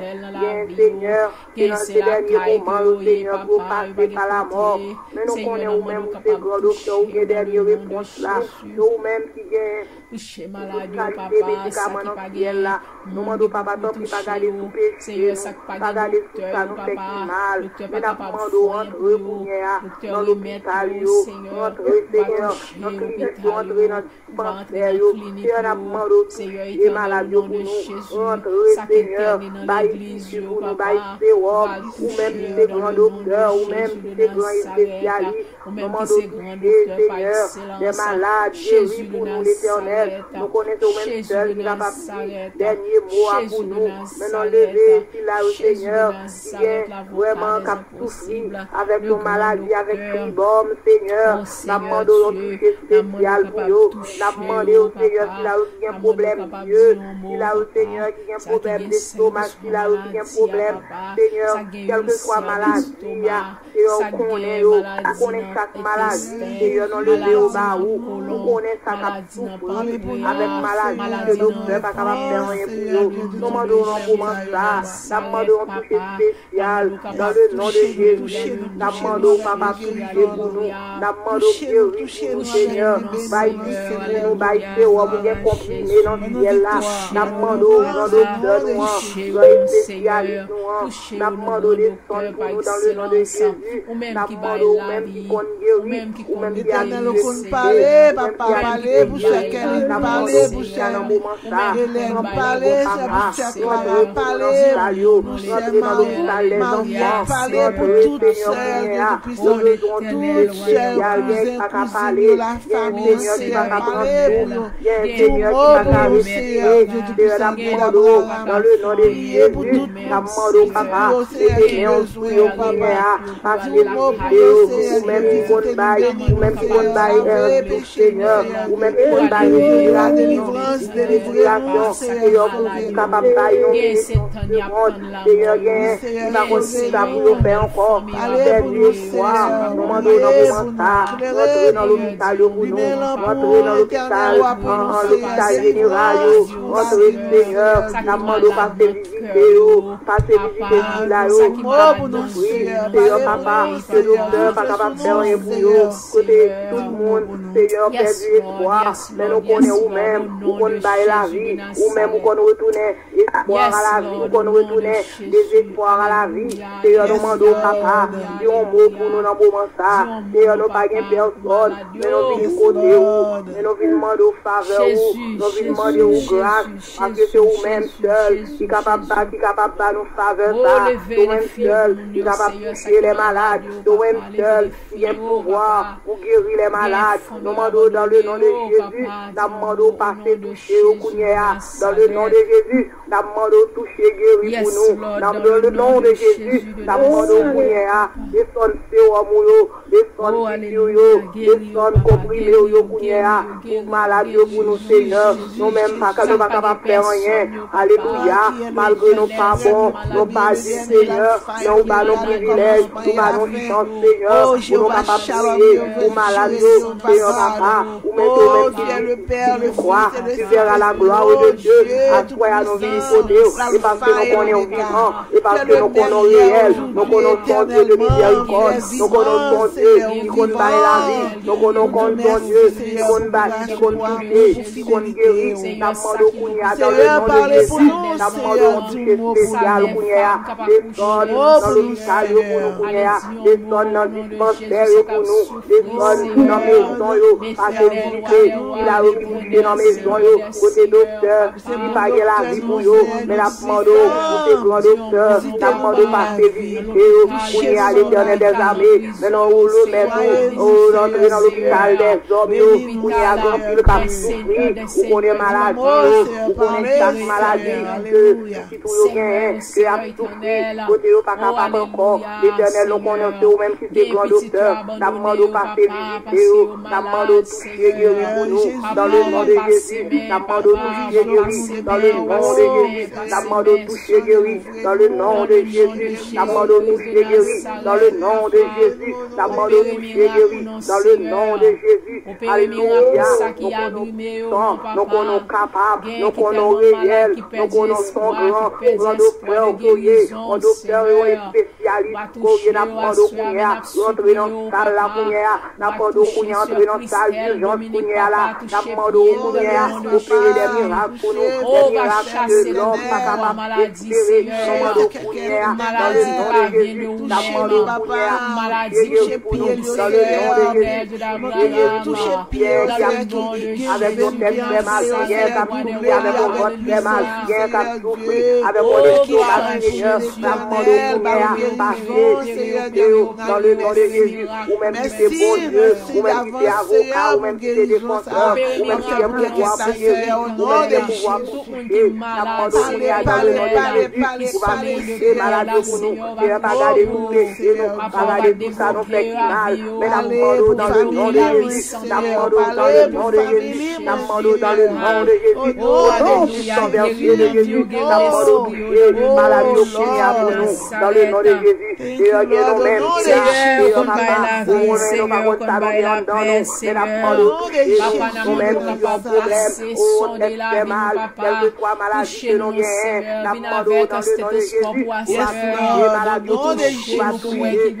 Speaker 3: Seigneur, qui dans ces derniers moments, Seigneur, pour passer par la mort. Mais nous connaissons nous-mêmes ces grands docteurs qui est dernière réponse là. Nous-mêmes qui
Speaker 2: toucher malade, papa, ça qui pas gagné.
Speaker 3: Nous demandons papa top qui pas garder tout péché, pas garder tout ça nous fait mal. Mais nous demandons entrer dans l'hôpital, entrer Seigneur, dans clinique, entrer dans dispensaire, Seigneur, nous demandons toucher malade pour nous, entrer Seigneur, bailler pour nous, bailler sérum, ou même si c'est grand docteur, ou même si c'est grand spécialiste, nous demandons toucher Seigneur, des malades, guéris pour nous l'Éternel. Nous connaissons même seul qui n'a pas pris dernier mot pour nous. Maintenant, lever ici là au Seigneur, qui est vraiment cap souffrir avec nos maladies, avec Fribom, Seigneur. Nous demandons un toucher spécial pour eux. Nous demandons au Seigneur s'il a aussi un problème Dieu, s'il a au Seigneur qui a un problème d'estomac, s'il a aussi un problème, Seigneur, quelle que soit maladie, Seigneur, on connaît chaque maladie, Seigneur, nous lever au bas où, on connaît ça cap souffrir avec maladie que le docteur pas capable de faire rien pour nous. Nous demandons un moment ça, nous demandons un toucher spécial dans le nom de Jésus. Nous demandons papa toucher pour nous, nous demandons guérir pour nous, Seigneur. Baille pour nous, baille sérum, nous avons comprimé dans le ciel là. Nous demandons un docteur nous, un spécialiste nous, nous demandons des soins pour nous dans le nom de Jésus. Nous demandons même qui compte guérir, ou même qui a
Speaker 1: dit parler, papa, parler pour chacun, parler pour chacun, parler, c'est pour chacun, parler pour chacun, parler pour toutes celles qui puissent toutes celles qui parler, la famille, c'est parler pour nous, tout le monde, c'est Dieu dans le nom de Jésus, pour toutes ou même qui compte bail, ou même qui compte bail, Seigneur, ou même qui compte bail, la délivrance, Seigneur, pour nous capable de bailler, Seigneur, il va continuer à vous faire encore, dernier soir, nous demandons rentrer dans l'hôpital pour nous, rentrer dans l'hôpital général, rentrer, Seigneur, nous demandons passer visiter là, pour nous, oui, Seigneur, papa, le docteur, pas capable de faire rien pour nous, côté tout le monde, Seigneur, perdu espoir, mais nous connaissons nous-mêmes, nous connaissons la vie, ou même nous connaissons retourner espoir à la vie, nous connaissons retourner désespoir à la vie, Seigneur, nous demandons, papa, dis un mot pour nous dans le moment ça, Seigneur, nous pas personne, mais nous venons côté où, mais nous venons demander faveur où, nous venons demander grâce, parce que c'est vous-même seul qui est capable de nous faveur ça, nous-mêmes seul qui est capable de toucher les malades, nous-mêmes seul qui a pouvoir pour guérir les malades, nous demandons dans le nom de Jésus, nous demandons passer toucher au Kounia, dans le nom de Jésus, nous demandons toucher guérir pour nous, dans le nom de Jésus, nous demandons Kounia, descendre sérum ou descendre descendre comprimé au Kounia, pour malade pour nous Seigneur, nous-mêmes pas capables de faire rien, alléluia, malgré nos pas bons, nos pas Seigneur, nous pas nos privilèges, nous pas nos chances Seigneur, pour nous capables de prier, pour malade, Seigneur papa, ou même le Père, le
Speaker 3: croix, tu verras la gloire de Dieu, à toi à nos vies côté, et parce que nous connaissons vivant, et parce que nous connaissons réel, nous connaissons ton Dieu de miséricorde, nous connaissons ton Dieu qui compte par la vie, nous connaissons ton Dieu qui compte toucher, qui compte guérir, nous demandons qu'on y a dans le nom de Jésus, nous demandons toucher spécial qu'on y a, descendre dans l'hôpital pour nous qu'on y a, descendre dans le dispensaire pour nous, descendre dans la maison, passer visiter, il a visité dans la maison, côté docteur, il paye la vie pour eux, mais la demandons pour ces grands docteurs, la demandons passer visiter, pour y aller l'Éternel des armées, maintenant on le met on rentre dans l'hôpital des hommes, pour y aller grand pile qui souffrir, pour qu'on est malade, pour qu'on ait chaque maladie, que si tout le gain, que a souffrir, côté pas capable encore, l'Éternel nous connaît ou même si c'est grand docteur, la demandons passer visiter, la demandons toucher guérir pour nous, dans le nom de Jésus, la demandons toucher guérir, dans le nom de Jésus, la demandons toucher guérir, dans le nom de Jésus, la demandons toucher guérir, dans le nom de Jésus, la demandons toucher guérir, dans le nom de Jésus, alléluia, nous connaissons capables, nous connaissons réel, nous connaissons grand, on prend docteur, on docteur, on spécialiste, on n'a pas de counia, on entre dans salle la counia, n'a pas de counia, entre dans salle d'urgence counia là, n'a pas de counia, pour payer des miracles pour nous, des miracles de l'homme, pas capable d'espérer, n'a pas de counia, dans le nom de Jésus, n'a pas de counia, Jésus pour nous, dans le nom de Jésus, Jésus, Pierre qui a souffert avec nos têtes très mal, Pierre qui a souffert avec nos votes très mal, Pierre qui a souffert avec mon estomac, Seigneur, n'a pas de counia, dans le nom de Jésus, ou même si c'est bon Dieu, ou même si c'est avocat, ou même si c'est défenseur, ou même si c'est pouvoir prier, ou même si c'est pouvoir toucher, n'a pas de counia, dans le nom de Jésus, ou va toucher maladie pour nous, et n'a pas gardé tout péché, n'a pas gardé tout ça, nous fait mal, mais n'a pas dans le nom de Jésus, n'a pas dans le nom de Jésus, n'a pas dans le nom de Jésus, au nom du sang versé de Jésus, n'a pas touché maladie au Kenya pour nous, dans le nom de Jésus, et regardons même, et on n'a pas, on n'a pas ça dans nous, mais n'a pas touché, nous-mêmes qui avons problème, oh, tête fait mal, quelle que soit maladie que nous gagnons, n'a pas dans le nom de Jésus, on va toucher maladie, on va toucher,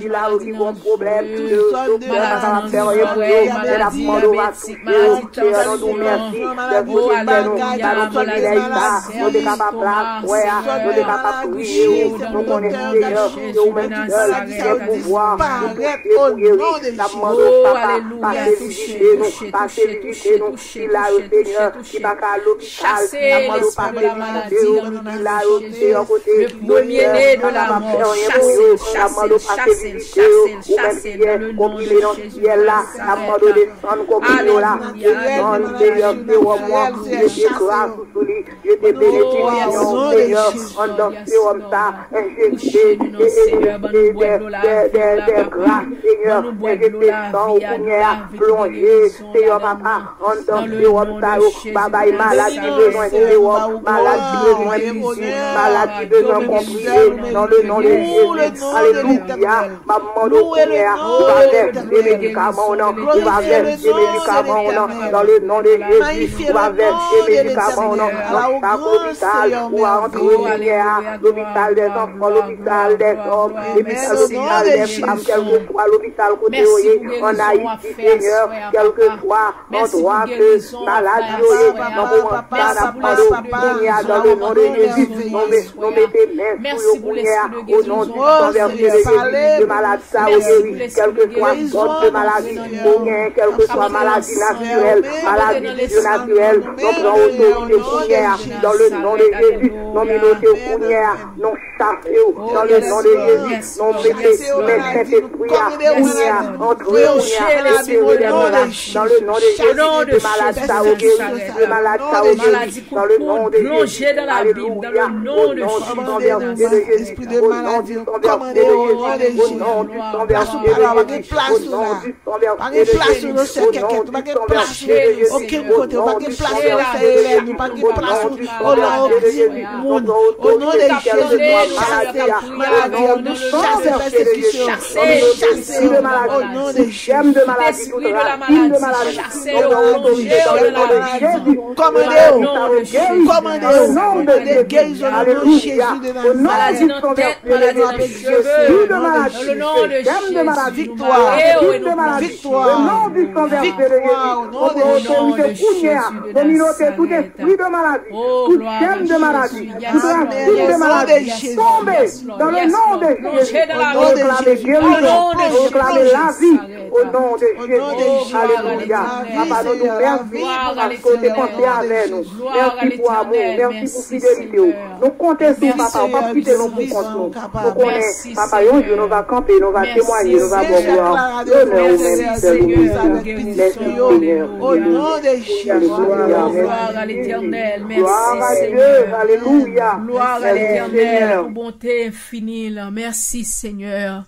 Speaker 3: il a aussi bon problème, le va faire rien pour nous, mais n'a pas on va toucher, on nous merci, de vous aider nous, car nous sommes là, nous sommes capables de ouais, nous sommes capables de prier, nous connaissons Seigneur, nous même seul, quel pouvoir, nous guérir, la mort de papa, passer visiter nous, passer visiter nous, il a le Seigneur, qui va à l'hôpital, la mort de passer visiter nous, il a aussi en côté, le premier-né de la mort, chasser, ou même si est compilé dans le ciel là, la mort de descendre compilé là, descendre Seigneur, c'est au moi, je déclare sous lui, je te bénédiction Seigneur, en dans ce homme ça, injecté des grâces Seigneur, injecté sang au poussière, plongé, Seigneur papa, en dans ce homme ça, baba est maladie besoin de Seigneur, maladie besoin de maladie besoin compris, dans le nom de Jésus, alléluia, maman de poussière, on va verser des médicaments, on va verser des médicaments, dans le nom de Jésus, on va verser des médicaments, dans chaque hôpital, ou à entrer l'hôpital des enfants, l'hôpital des hommes, l'hôpital des femmes, quel que soit l'hôpital côté en Haïti, Seigneur, quel que soit l'endroit que maladie, dans le nom de Jésus, nous mettez main sur le poussière, au nom du sang versé de Jésus, de maladie, ça quel que soit sorte de maladie, quelle que soit maladie naturelle, maladie surnaturelle, nous prenons autorité poussière, dans le nom de Jésus, nous minotez poussière, nous chassez dans le nom de Jésus, nous mettez Saint-Esprit, poussière, entre poussière, dans le nom de Jésus, de malade ça au guéri, de malade ça au guéri, dans le nom de Jésus, alléluia, au nom du sang versé de Jésus, au nom du sang versé de Jésus, au nom du sang versé de Jésus, au nom du sang versé de Jésus, au nom du sang versé de Jésus,
Speaker 1: ok, côté, on va que place là, nous pas que place au nom de Jésus, au nom de Jésus, maladie, nous chassons persécution, chasser au nom de Jésus,
Speaker 3: de maladie, de maladie, chasser au nom de Jésus,
Speaker 1: commandez au nom de guérison de Jésus de
Speaker 2: maladie dans tête, maladie dans les cheveux, dans le nom de Jésus,
Speaker 1: victoire, victoire,
Speaker 3: au nom du sang versé de Jésus, au nom de Jésus, communauté, tout esprit de maladie, tout germe de maladie, toute racine de maladie, tombez dans le nom de Jésus, on réclame guérison, on réclame la vie, au nom de Jésus, alléluia. Papa, nous merci parce que tu es pensé avec nous. Merci pour amour, merci pour fidélité. Nous comptons sur papa, on va quitter nous pour compte nous. Nous connaissons, papa, un jour nous va camper, nous va témoigner, nous va voir gloire. L'honneur au même, merci Seigneur.
Speaker 1: Au nom de Jésus,
Speaker 2: gloire à l'Éternel, merci
Speaker 3: Seigneur. Alléluia.
Speaker 2: Gloire à l'Éternel, pour bonté infinie, merci Seigneur.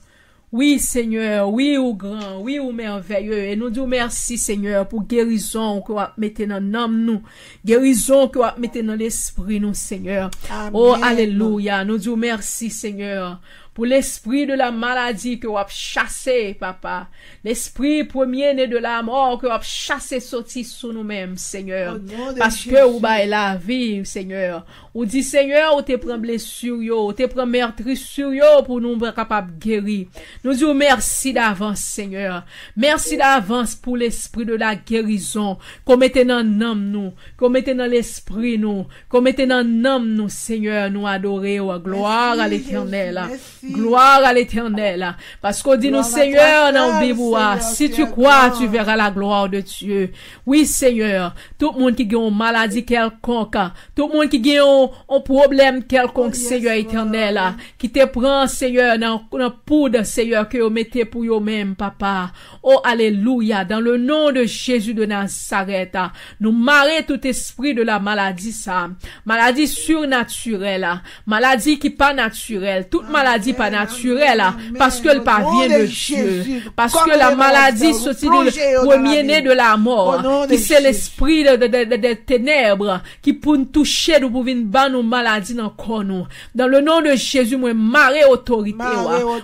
Speaker 2: Oui, Seigneur, oui, ou grand, oui, ou merveilleux. Et nous disons merci, Seigneur, pour guérison que vous mettez dans l'âme, nous. Guérison que vous mettez dans l'esprit, nous, Seigneur. Amen. Oh, alléluia. Nous disons merci, Seigneur, pour l'esprit de la maladie que vous avez chassé, papa. L'esprit premier-né de la mort que vous avez chassé sorti sous nous-mêmes, Seigneur. Parce que vous avez la vie, Seigneur. Ou dit, Seigneur, ou te prend blessure, ou te prend meurtrissure, pour nous être capables de guérir. Nous disons merci d'avance, Seigneur. Merci d'avance pour l'esprit de la guérison. Qu'on mette dans l'âme, nous. Qu'on mette dans l'esprit, nous. Qu'on mette dans l'âme, nous, Seigneur, nous adorer. Gloire à l'Éternel. Gloire à l'Éternel. Parce qu'on dit, nous, Seigneur, dans la Bible, si tu crois, tu verras la gloire de Dieu. Oui, Seigneur. Tout le monde qui a une maladie quelconque, tout le monde qui a un problème quelconque, Seigneur éternel, qui te prend, Seigneur, dans poudre, Seigneur, que vous mettez pour vous-même, papa. Oh, alléluia. Dans le nom de Jésus de Nazareth, nous marrer tout esprit de la maladie, ça. Maladie surnaturelle, maladie qui pas naturelle, toute maladie pas naturelle, parce que elle parvient de Dieu. Parce que la maladie, c'est le premier-né de la mort, qui c'est l'esprit de ténèbres, qui pour nous toucher, nous pouvons ban nos maladies dans le corps, nous. Dans le nom de Jésus, moi, marrer autorité,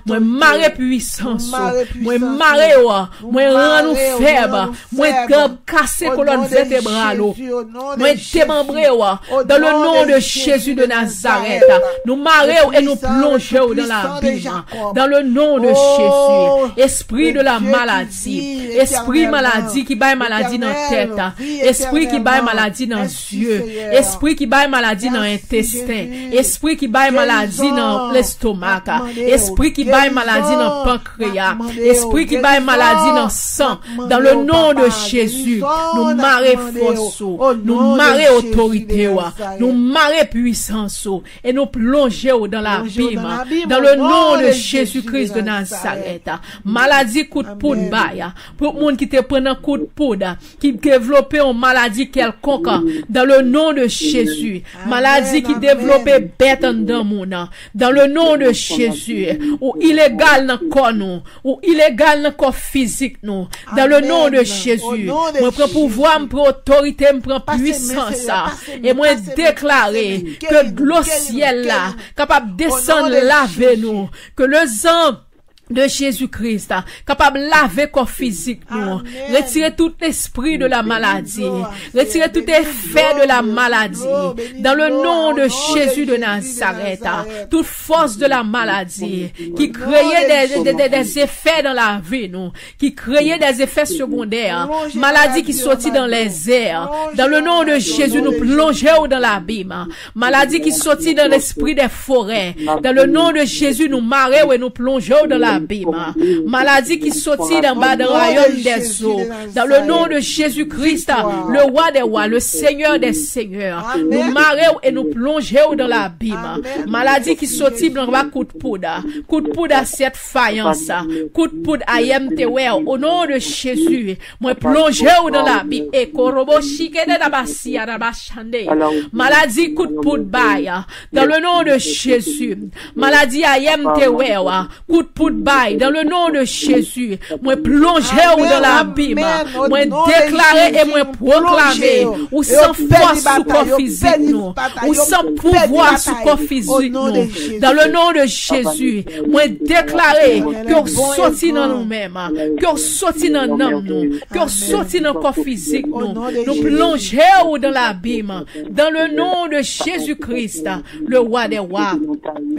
Speaker 2: moi, marrer puissance, moi, marrer, moi, rend nous faibles, moi, casser colonne vertébrale, moi, démembrer, dans le nom de Jésus de Nazareth, nous marrer et nous plonger dans l'abîme, dans le nom de Jésus. Esprit de la maladie, esprit maladie qui baille maladie dans la tête, esprit qui baille maladie dans les yeux, esprit qui baille maladie dans l'intestin, esprit qui baille maladie dans l'estomac, esprit qui baille maladie dans le pancréas, esprit qui baille maladie dans le sang, dans le nom de Jésus, nous marrer force, nous marrer autorité, nous marrer puissance, et nous plonger dans l'abîme, dans le nom de Jésus-Christ de Nazareth. Maladie coup de poudre, pour le monde qui te prend un coup de poudre, qui développe une maladie quelconque, dans le nom de Jésus. Maladie qui développe bête dans mon nom, dans le nom de Jésus. Ou illégal dans le corps, nous, ou illégal dans le corps physique, nous, dans le nom de Jésus. Moi, prends pouvoir, prends autorité, prends puissance, et moi, déclarer que de l'eau ciel là, capable de descendre laver nous, que le sang de Jésus-Christ, capable de laver corps physique, nous. Retirer tout esprit de la maladie. Retirer tout effet de la maladie. Dans le nom de Jésus de Nazareth, toute force de la maladie, qui créait des effets dans la vie, nous. Qui créait des effets secondaires. Maladie qui sortit dans les airs. Dans le nom de Jésus, nous plongeons dans l'abîme. Maladie qui sortit dans l'esprit des forêts. Dans le nom de Jésus, nous marrons et nous plongeons dans l'abîme. Maladie qui sortit d'en bas du royaume des eaux. Dans le nom de Jésus-Christ, le roi des rois, le Seigneur des seigneurs. Nous marrons et nous plongeons dans l'abîme. Maladie qui sortit d'en bas coup de poudre. Coup de poudre à cette faïence. Coup de poudre à YMTW. Au nom de Jésus, moi plongeons dans l'abîme. Et korobo shike de dabasi à dabashande. Maladie coup de poudre baille. Dans le nom de Jésus. Maladie à YMTW. Coup de poudre dans le nom de Jésus, moi plonger dans l'abîme, moi déclarer et moi proclamer, ou sans force sous corps physique nous, ou sans pouvoir sous corps physique nous, dans le nom de Jésus, moi déclarer que sorti dans nous-mêmes, que sorti dans nous, que sorti dans corps physique nous plonger dans l'abîme, dans le nom de Jésus-Christ, le roi des rois,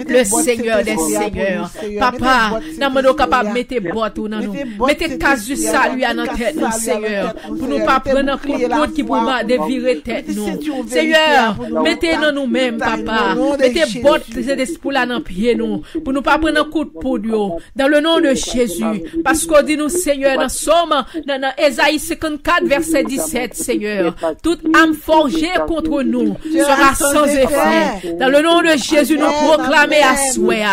Speaker 2: le Seigneur des seigneurs, papa. Nous sommes capables de mettre botte ou non nous. Mettez casu salut à notre tête, nous, Seigneur. Pour nous pas prendre un coup de poudre qui pour dévirer tête, nous. Seigneur, mettez dans nous-mêmes, papa. Mettez botte, ces esprits là dans pied, nous. Pour nous pas prendre un coup de poudre, dans le nom de Jésus. Parce qu'on dit nous, Seigneur, dans Somme, dans Ésaïe 54, verset 17, Seigneur. Toute âme forgée contre nous sera sans effet. Dans le nom de Jésus, nous proclamer à souhait.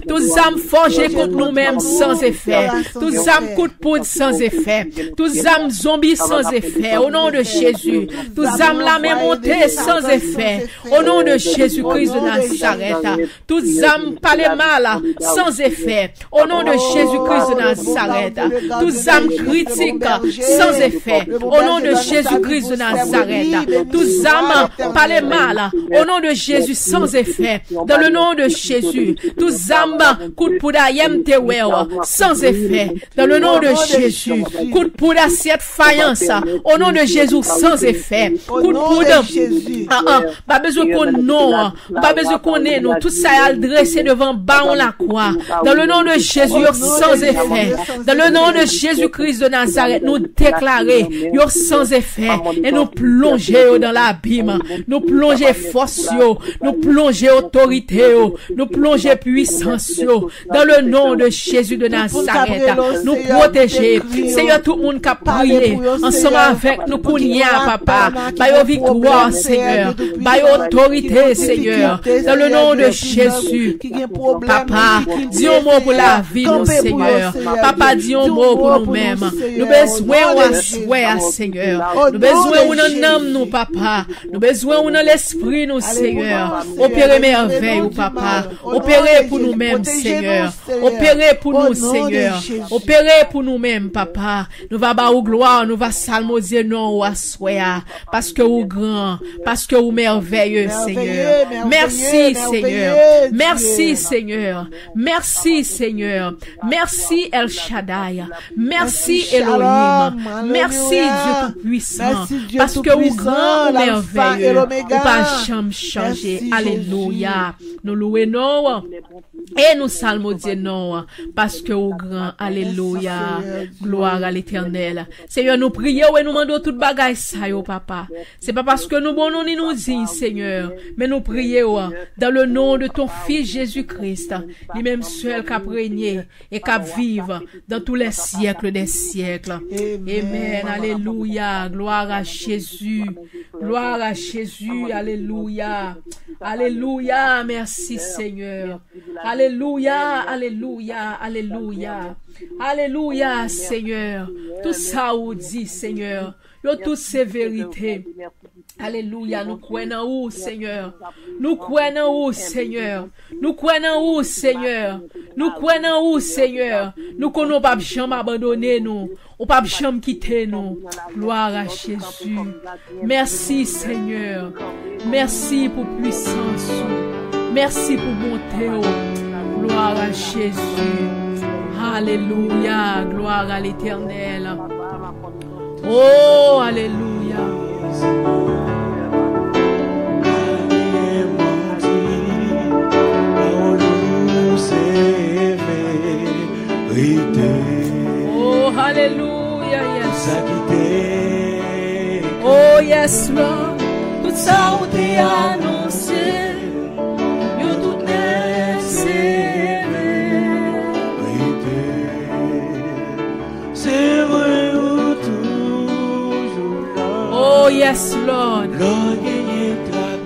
Speaker 2: Toute âme forgée contre nous-mêmes, nous-mêmes sans effet. Toutes âmes coup de poudre sans effet. Toutes âmes zombies sans effet. Au nom de Jésus. Toutes âmes la main montée sans effet. Au nom de Jésus-Christ de Nazareth. Toutes âmes pas les mal sans effet. Au nom de Jésus-Christ de Nazareth. Toutes âmes critiques sans effet. Au nom de Jésus-Christ de Nazareth. Toutes âmes pas les mal. Au nom de Jésus sans effet. Dans le nom de Jésus. Toutes âmes coup de poudre sans effet. Dans le nom de Jésus. Coup de poudre assiette faïence. Au nom de Jésus sans effet. Coup de poudre. Pas besoin qu'on non. Pas besoin qu'on ait nous. Tout ça est dressé devant bas on la croix. Dans le nom de Jésus sans effet. Dans le nom de Jésus-Christ de Nazareth, nous déclarer yo sans effet et nous plonger dans l'abîme. Nous plonger force yo. Nous plonger autorité yo. Nous plonger puissance yo. Dans le nom de Jésus de Nazareth, nous protéger. Seigneur, tout le monde qui a prié ensemble avec nous pour papa. Bayo victoire, Seigneur. Bayo autorité, Seigneur. Dans le nom de Jésus. Papa, dis un mot pour la vie, nous, Seigneur. Papa, dis un mot pour nous-mêmes. Nous besoin, Seigneur. Nous besoin où nous nomme nous, papa. Nous besoin où dans l'esprit, nous, Seigneur. Opérez merveille, papa. Opérez pour nous-mêmes, Seigneur. Opérez pour nous, Seigneur. Opérez pour nous-mêmes, papa. Nous va bas au gloire, nous va salmodier non ou assoya. Parce que vous grand, parce que vous merveilleux, Seigneur. Merci, Seigneur. Merci, Seigneur. Merci, Seigneur. Merci, El Shaddai. Merci, Elohim. Merci, Dieu Tout-Puissant. Parce que vous grand, merveilleux. Vous pas jamais changer. Alléluia. Nous louons non. Et nous salmodions non. Parce que vous grand. Alléluia. Gloire à l'Éternel. Seigneur, nous prions et nous demandons toute bagaille ça, yo, papa. C'est pas parce que nous bon nous dit, Seigneur, mais nous prions dans le nom de ton Fils Jésus-Christ, lui-même seul qui a régné et qui vive dans tous les siècles des siècles. Amen. Alléluia. Gloire à Jésus. Gloire à Jésus. Alléluia. Alléluia. Merci, Seigneur. Alléluia. Alléluia. Alléluia. Alléluia, Seigneur. Tout ça vous dit, Seigneur. Yo toutes ces vérités. Alléluia. Nous croyons où, Seigneur. Nous croyons où, Seigneur. Nous croyons où, Seigneur. Nous croyons où, Seigneur. Nous connaissons pas jamais abandonner nous. Ou pas jamais quitter nous. Gloire à Jésus. Merci, Seigneur. Merci pour puissance. Merci pour bonté. Gloire à Jésus. Alléluia. Gloire à l'Éternel. Oh, alléluia. Oh, alléluia, yes. Oh, yes, Lord. Tout ça, on t'a annoncé. Yo tout c'est vrai. Oh, yes, Lord.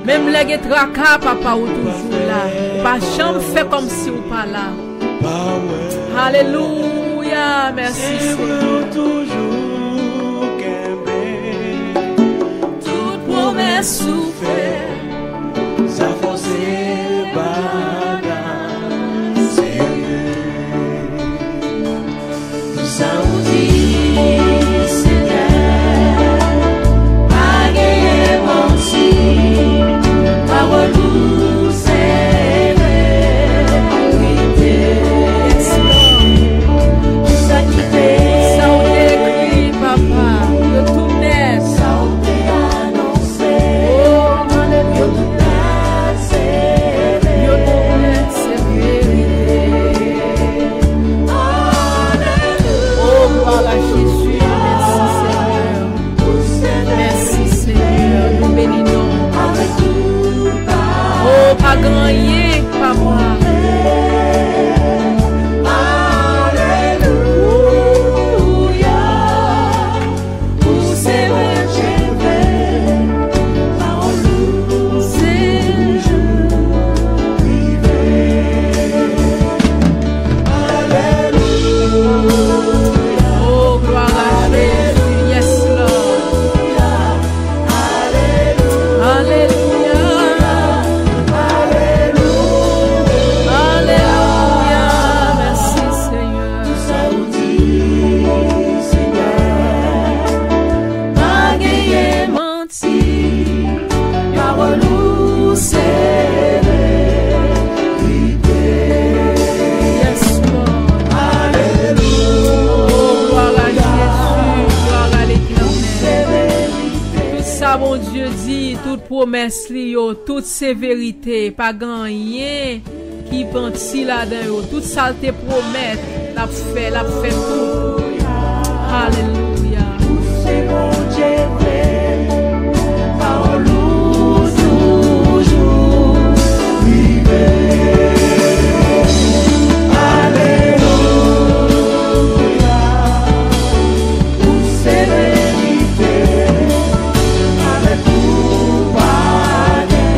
Speaker 2: Même les tracas, papa, ou toujours là. Pas jamais fait comme si ou pas là. Alléluia. Merci, Seigneur. Toute promesse souffert. Ça forcé pas. Tout ça, on dit. Gagner, papa. Alléluia. li yo, toute sévérité, pas gagné qui penti là-dedans yo, toute saleté promet, l'a fait tout. Alléluia.
Speaker 4: C'est mon Dieu fait, par nous toujours vivre. Alléluia, pour sérénité, avec tout palais,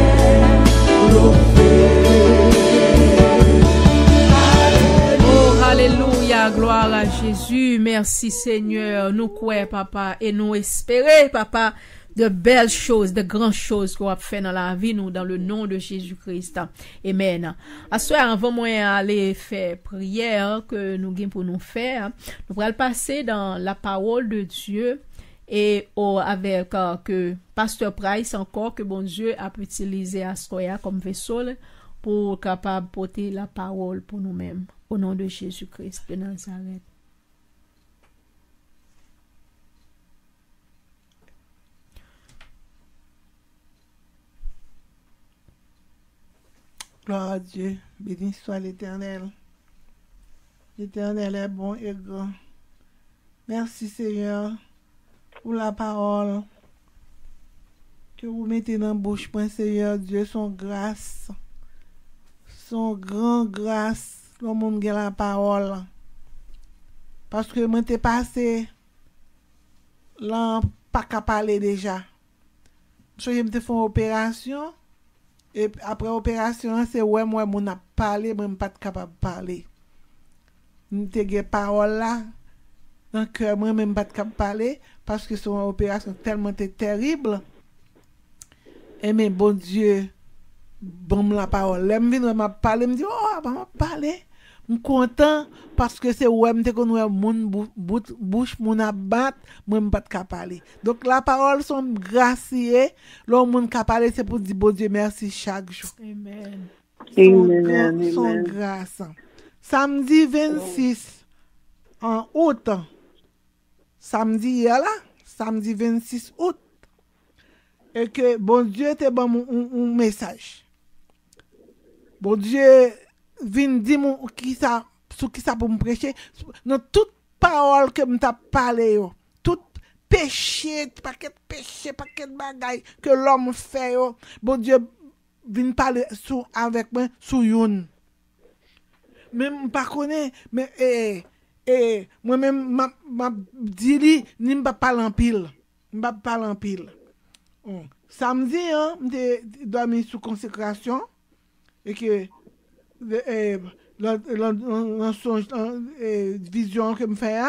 Speaker 2: Oh, alléluia, gloire à Jésus. Merci Seigneur. Nous croyons, papa, et nous espérons, papa, de belles choses, de grandes choses qu'on a fait dans la vie, nous, dans le nom de Jésus-Christ. Amen. À ce soir, avant moi aller faire prière que nous avons pour nous faire, nous allons passer dans la parole de Dieu et avec que Pasteur Price encore, que bon Dieu a utilisé à ce soir comme vaisseau pour capable porter la parole pour nous-mêmes. Au nom de Jésus-Christ de Nazareth.
Speaker 1: Gloire à Dieu, béni soit l'Éternel. L'Éternel est bon et grand. Merci Seigneur pour la parole que vous mettez dans la bouche, point Seigneur Dieu, son grâce, son grand grâce, le monde qui a la parole. Parce que moi t'ai passé là, pas qu'à parler déjà. Je me fait une opération. Et après l'opération, c'est ouais, moi, mon a parlé, moi, je ne suis pas capable de parler. Je n'ai pas parole là, dans le cœur, moi, je ne suis pas capable de parler, parce que c'est une opération tellement terrible. Et mais bon Dieu, bon la parole. Là, je viens parler, je me dis, oh, je vais parler. Je suis content, parce que c'est ouais, je connais mon bouche, mon abat, moi, je ne suis pas capable de parler. Donc, la parole sont graciées. Le monde qui parle, c'est pour dire, bon Dieu, merci chaque jour.
Speaker 2: Amen.
Speaker 1: Son grâce. Samedi 26 en août. Samedi hier là, samedi 26 août. Et que bon Dieu te bon un message. Bon Dieu vient dire qui ça pour me prêcher dans toute parole que m't'a parlé yo, tout péché, paquet bagaille que l'homme fait yo, bon Dieu vient parler avec moi sous yon. Même pas connaît mais moi même m'a dit li ni m'pa parler en pile. M'pa parler en pile. Samedi hein, m'te dormi sous consécration et que la vision que me fait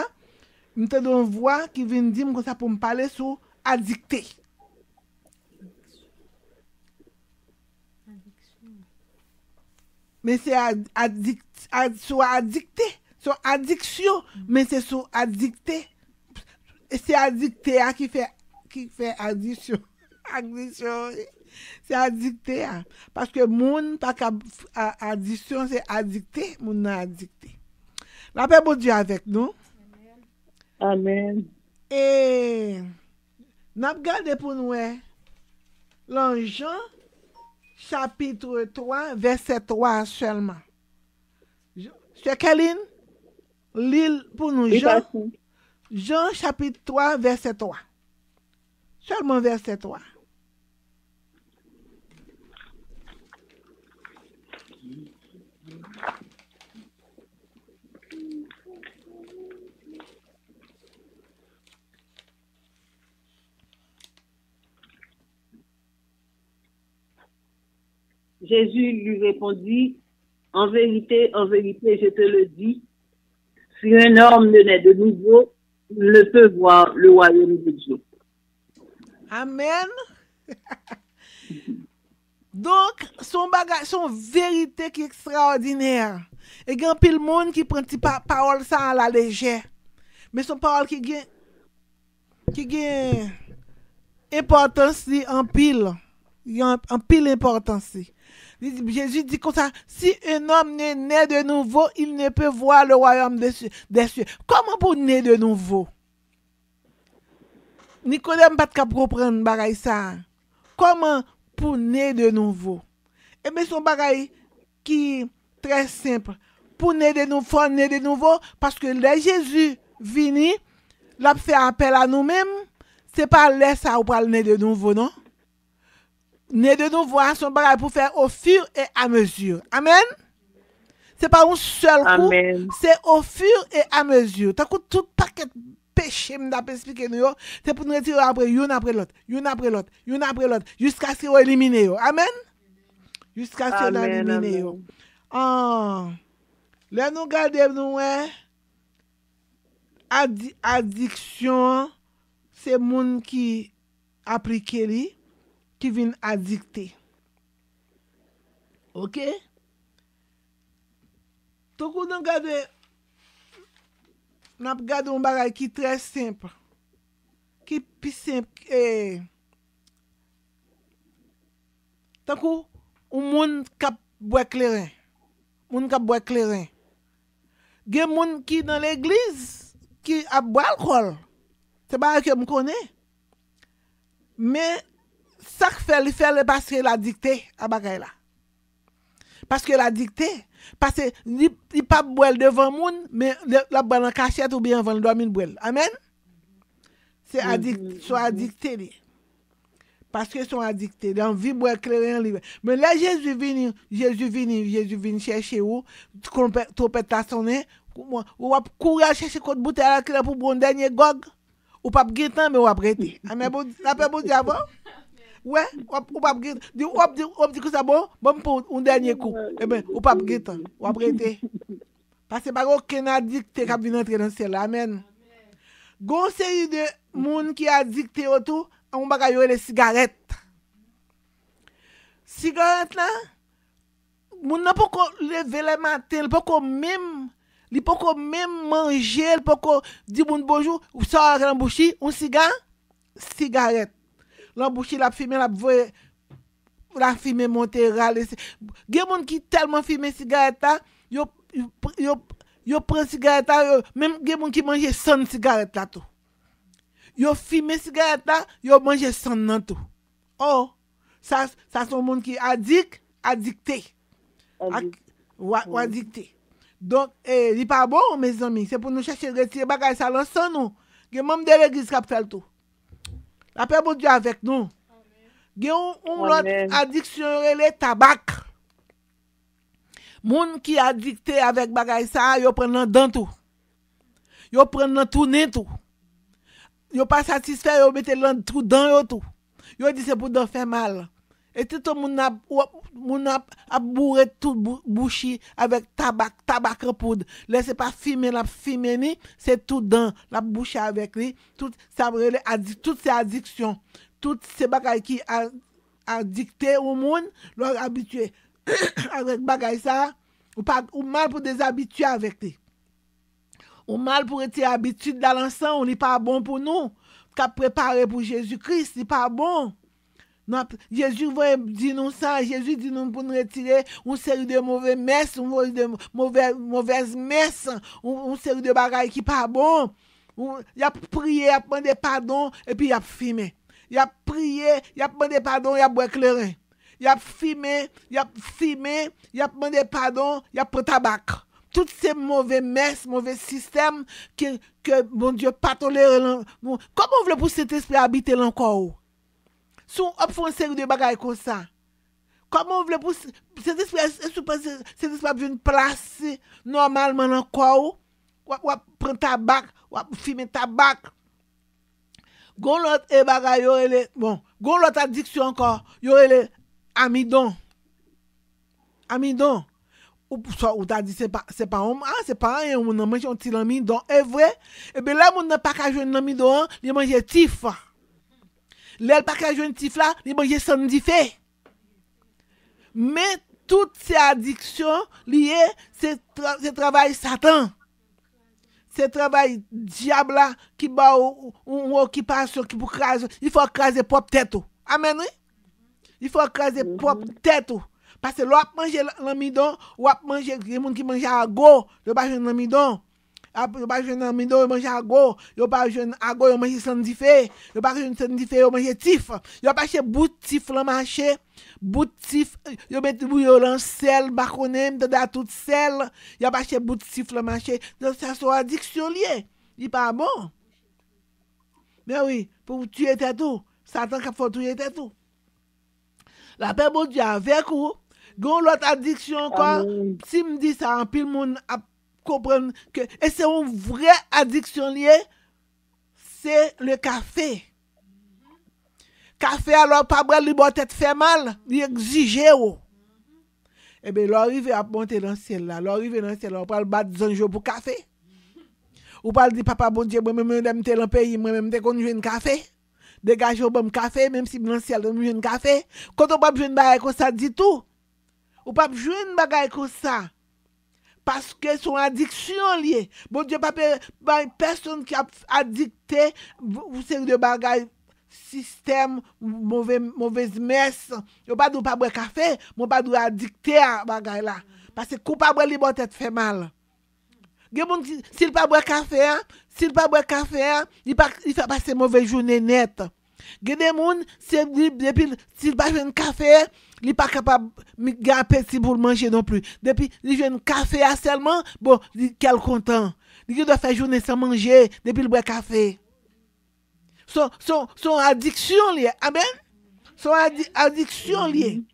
Speaker 1: me te donne voix qui vient dire que ça pour me parler sur addicté. Mais c'est sur addicté, sur addiction, mais c'est sur addicté. Et c'est addicté qui fait addiction. Addiction. C'est addicté. Parce que moun pas addiction, c'est addicté, moun n'a addicté. La paix de Dieu avec nous.
Speaker 4: Amen.
Speaker 1: Et n'a regardé pour nous dans Jean chapitre 3 verset 3 seulement. C'est Kéline lit pour nous Jean chapitre 3 verset 3. Seulement verset 3.
Speaker 4: Jésus lui répondit, en vérité, je te le dis, si un homme ne naît de nouveau, il ne peut voir le royaume de Dieu.
Speaker 1: Amen. Donc, son vérité qui est extraordinaire. Et il y a pile monde qui prend parole ça à la légère. Mais son parole qui a importance en pile. Il y a en pile importance. Jésus dit comme ça, si un homme n'est né de nouveau, il ne peut voir le royaume des cieux. Comment pour naître de nouveau? Nicodème pas capable comprendre bagaille ça. Comment pour naître de nouveau. Et bien, son bagay qui très simple. Pour naître de nouveau, faut naître de nouveau, parce que les Jésus vini, l'a fait appel à nous-mêmes, c'est pas laisser ça ou pas naître de nouveau, non? Naître de nouveau, son bagay pour faire au fur et à mesure. Amen? C'est pas un seul coup, c'est au fur et à mesure. Tant que tout paquet péché, m'd'a expliqué nous, c'est pour nous retirer après, une après l'autre, jusqu'à ce qu'on élimine. Amen? Jusqu'à ce qu'on élimine. Là, nous regardons, addiction, c'est moun qui applique li, qui vient addicter. OK? Donc, nous regardons un bagage qui est très simple. Qui est plus simple. Donc, un monde qui boit clairin. Moun qui boit clairin. Il y a des gens qui dans l'église qui a boit alcool. C'est pas que je connais. Mais ça fait le parce qu'il a dicté à bagay là. Parce qu'il a dicté. Parce qu'il ne pas boire devant moun, mais la boire en cachette ou bien avant le dormir boire. Amen. C'est sont addictés. Parce qu'ils sont addictés. Dans vie boire clair libre. Mais là Jésus vient chercher où trompette ta sonné, ou courir chercher côté bouteille clair pour bon dernier gog ou pas guetan mais ou prêter. Amen. La paix bon diable. Ouais, ou pas guetan. Ou dit que ça bon pour un dernier coup. Eh ben, ou pas guetan, ou prêter. Parce que pas aucun addicté qui vient entrer dans le ciel. Amen. Gon série de monde qui addicté autour on bagay yo les cigarettes. Cigarette là, moun n'a pas lever le matin, il pas même manger, il pas dire bon bonjour, ou ça dans bouche, un cigarette. L'embouche la fumer la fumer monter râler. Gen moun qui tellement fumer cigarette là, yo prend cigarette là, même gen moun qui mange 100 cigarettes là tout. Yo fume cigarette là, yo mange sang nan tout. Oh, ça sont monde qui addicté. Ou addicté. Donc il pas bon mes amis, c'est pour nous chercher retirer bagay ça dans sang nous. Gen membre de l'église qui fait le tout. La paix bon Dieu avec nous. Gen on l'autre addiction le tabac. Moun qui addicté avec bagay ça, yo prend dans tout. Yo prend tout nez tout. Yo pas satisfait, yo mette tout dans yo tout. Yo dit c'est pour d'en faire mal. Et tout le monde a bourré tout bouchi avec tabac en poudre. Laissez pas fumer la fumer ni, c'est tout dans la bouche avec lui. Tout ça toutes ces addictions, toutes ces bagages qui addicté au monde, leur habitué avec bagage ça ou mal pour déshabituer avec lui. Ou mal pour être habitude dans l'ensemble, n'est pas bon pour nous. Qu'a préparé pour Jésus-Christ, n'est pas bon. Non, Jésus dit nous ça, Jésus dit nous pour nous retirer une série de mauvaises messes, mauvaises messes, une série de bagailles qui pas bon. Il a prié, il a demandé pardon et puis il a fumé. Il a prié, il a demandé pardon, il a boit clairin. Il a fumé, il a demandé pardon, il a pris tabac. Toutes ces mauvais messes, mauvais systèmes que mon Dieu pas toléré. Comment vous voulez pour cet esprit habiter encore? Si on fait une série de bagailles comme ça, comment vous voulez pour cet esprit avoir une place normalement encore? Ou prendre tabac, ou fumer tabac. Gon l'autre bagaille, bon, gon l'autre addiction encore, yo le amidon. Amidon. Ou t'as dit c'est pas rien on mange un petit amidon est vrai et ben là on n'a pas qu'à jouer un amidon il mange tif là pas qu'à jouer un tif là il mange sandifé mais toutes ces addictions liées c'est travail Satan c'est travail diable là qui bat une occupation qui pour craser il faut craser propre tête amen oui il faut craser propre tête. Parce que l'on mange l'amidon, ou a manger les gens qui mangent à go, le pas l'amidon. Yo pas jeune en mido, yo mange ago. Yo pas jeune ago, yo mange sandifé. Yo pas jeune sandifé, yo mange tif. Yo pas chez bout tif le marché. Bout tif, yo met bouillon dans sel, bakonem, de tout sel. Yo pas chez bout tif le marché. Donc ça soit addiction liée. Il pas bon. Mais oui, pour tuer tes tout. Satan qui faut tuer tes tout. La paix bon Dieu avec vous. Gon l'autre addiction encore. Si me dit ça en pile monde a comprendre que et c'est une vraie addiction liée, c'est le café. Café alors pas boire li bon tête fait mal, il exiger ou. Eh bien l'arriver à monter dans le ciel là, l'arriver dans le ciel, on parle battre zanjo pour café. Ou parle dit papa bon Dieu moi même m'te dans pays, moi même te konn joindre café. Dégage au bon café même si dans le ciel on joindre café. Quand on pas joindre bagay comme ça dit tout. Ou pas joindre bagay comme ça. Parce que son addiction liée. Bon Dieu pas personne qui a addicté vous série de bagaille système mauvaise messe. Yo pas dou pas boire café, moi pas dou addicté à bagaille là parce que coupable li bon tête fait mal. Gen moun s'il pas boire café, s'il pas boire café, il fait passer mauvaise journée net. Gen des moun c'est depuis s'il pas joindre café, il pas capable de appétit pour manger non plus. Depuis il joindre café seulement, bon, quel content. Il doit faire journée sans manger depuis le boire café. Son addiction liée. Amen. Son addiction liée.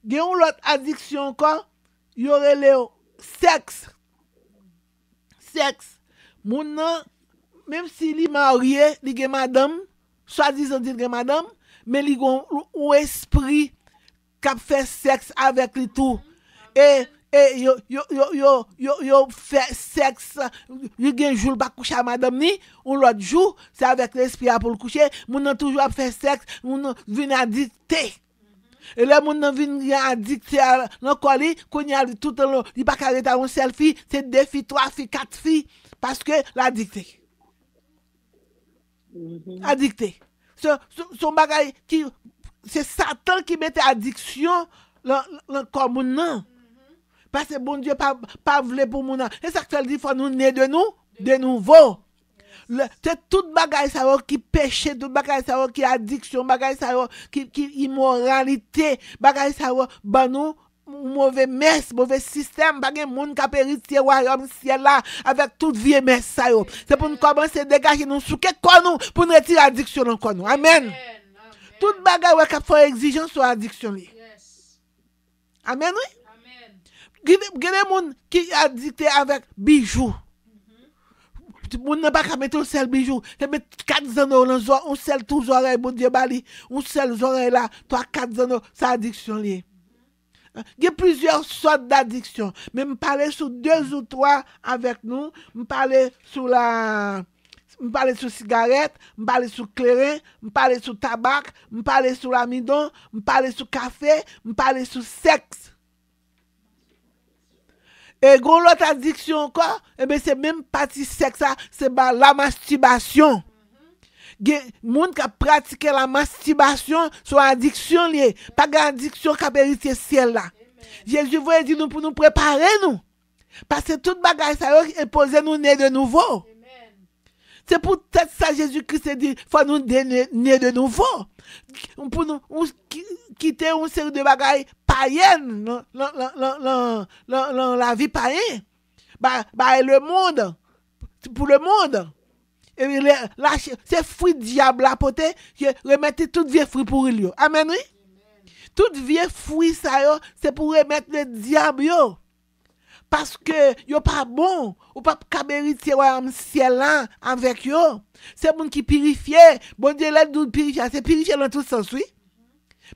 Speaker 1: Il y a une autre addiction encore. Il y aurait le sexe. Sexe. Moun nan, même si il est marié, il est madame, soi-disant il est madame, mais il a un esprit qui fait sexe avec lui tout. Et yo fait sexe, il y a un jour pas coucher à madame ni, ou l'autre jour, c'est avec l'esprit pour le coucher, moun nan toujours fait sexe, moun vient addicté. Et là moun nan vient addicté à l'encore qu'on y a tout le long, il pas arrêter un selfie, c'est 2 filles, 3 filles, 4 filles parce que l'addicté. Addicté. Son bagay qui c'est Satan qui mette addiction dans corps moun nan. Parce que bon Dieu pas voulait pour moun nan. Et ça que dit faut nous naître de nouveau. C'est toute bagaille ça qui péché, toute bagaille ça qui addiction, bagaille ça qui immoralité, bagaille ça ba nous mauvais messe, mauvais système, pas gen moun ka héritier royaume ciel là avec toute vie messe ça yo. C'est pour nous commencer dégager nous sous que nous pour nous retirer addiction encore nous. Amen. Toute bagaille ouais qui fait exigence sur addiction li. Amen oui. Gade moun qui addicté avec bijoux. Moun n'a pas qu'à mettre un seul bijou. Tu mets 4 anneaux dans un seul tous oreilles, bon Dieu bali, un seul oreille là, 3-4 anneaux, ça addiction liée. Il y a plusieurs sortes d'addictions. Mais je parle sur 2 ou 3 avec nous. Je parle sur la... Je parle sur cigarette, je parle sur clairin, je parle sur tabac, je parle sur l'amidon, je parle sur café, je parle sur sexe. Et gros l'autre addiction encore, eh bien c'est même partie sexe, c'est la masturbation. Moun qui a pratiqué la masturbation sont addiction liée, pas d'addiction qui a hérité ciel là. Jésus voulait dire nous pour nous préparer nous. Parce que toute bagaille ça est posé nous né de nouveau. C'est pour ça Jésus-Christ a dit faut nous né de nouveau. Pour nous quitter une série de bagailles païennes dans la vie païenne. Le monde pour le monde. Et c'est fruit diable à poter qui remettre toute vieux fruit pour lui. Amen oui. Toute vieux fruit ça c'est pour remettre le diable yo. Parce que yo pas bon ou pas kabéritier royaume ciel là avec yo. C'est moun qui purifier. Bon Dieu là nous purifier, c'est purifier dans tout sens oui.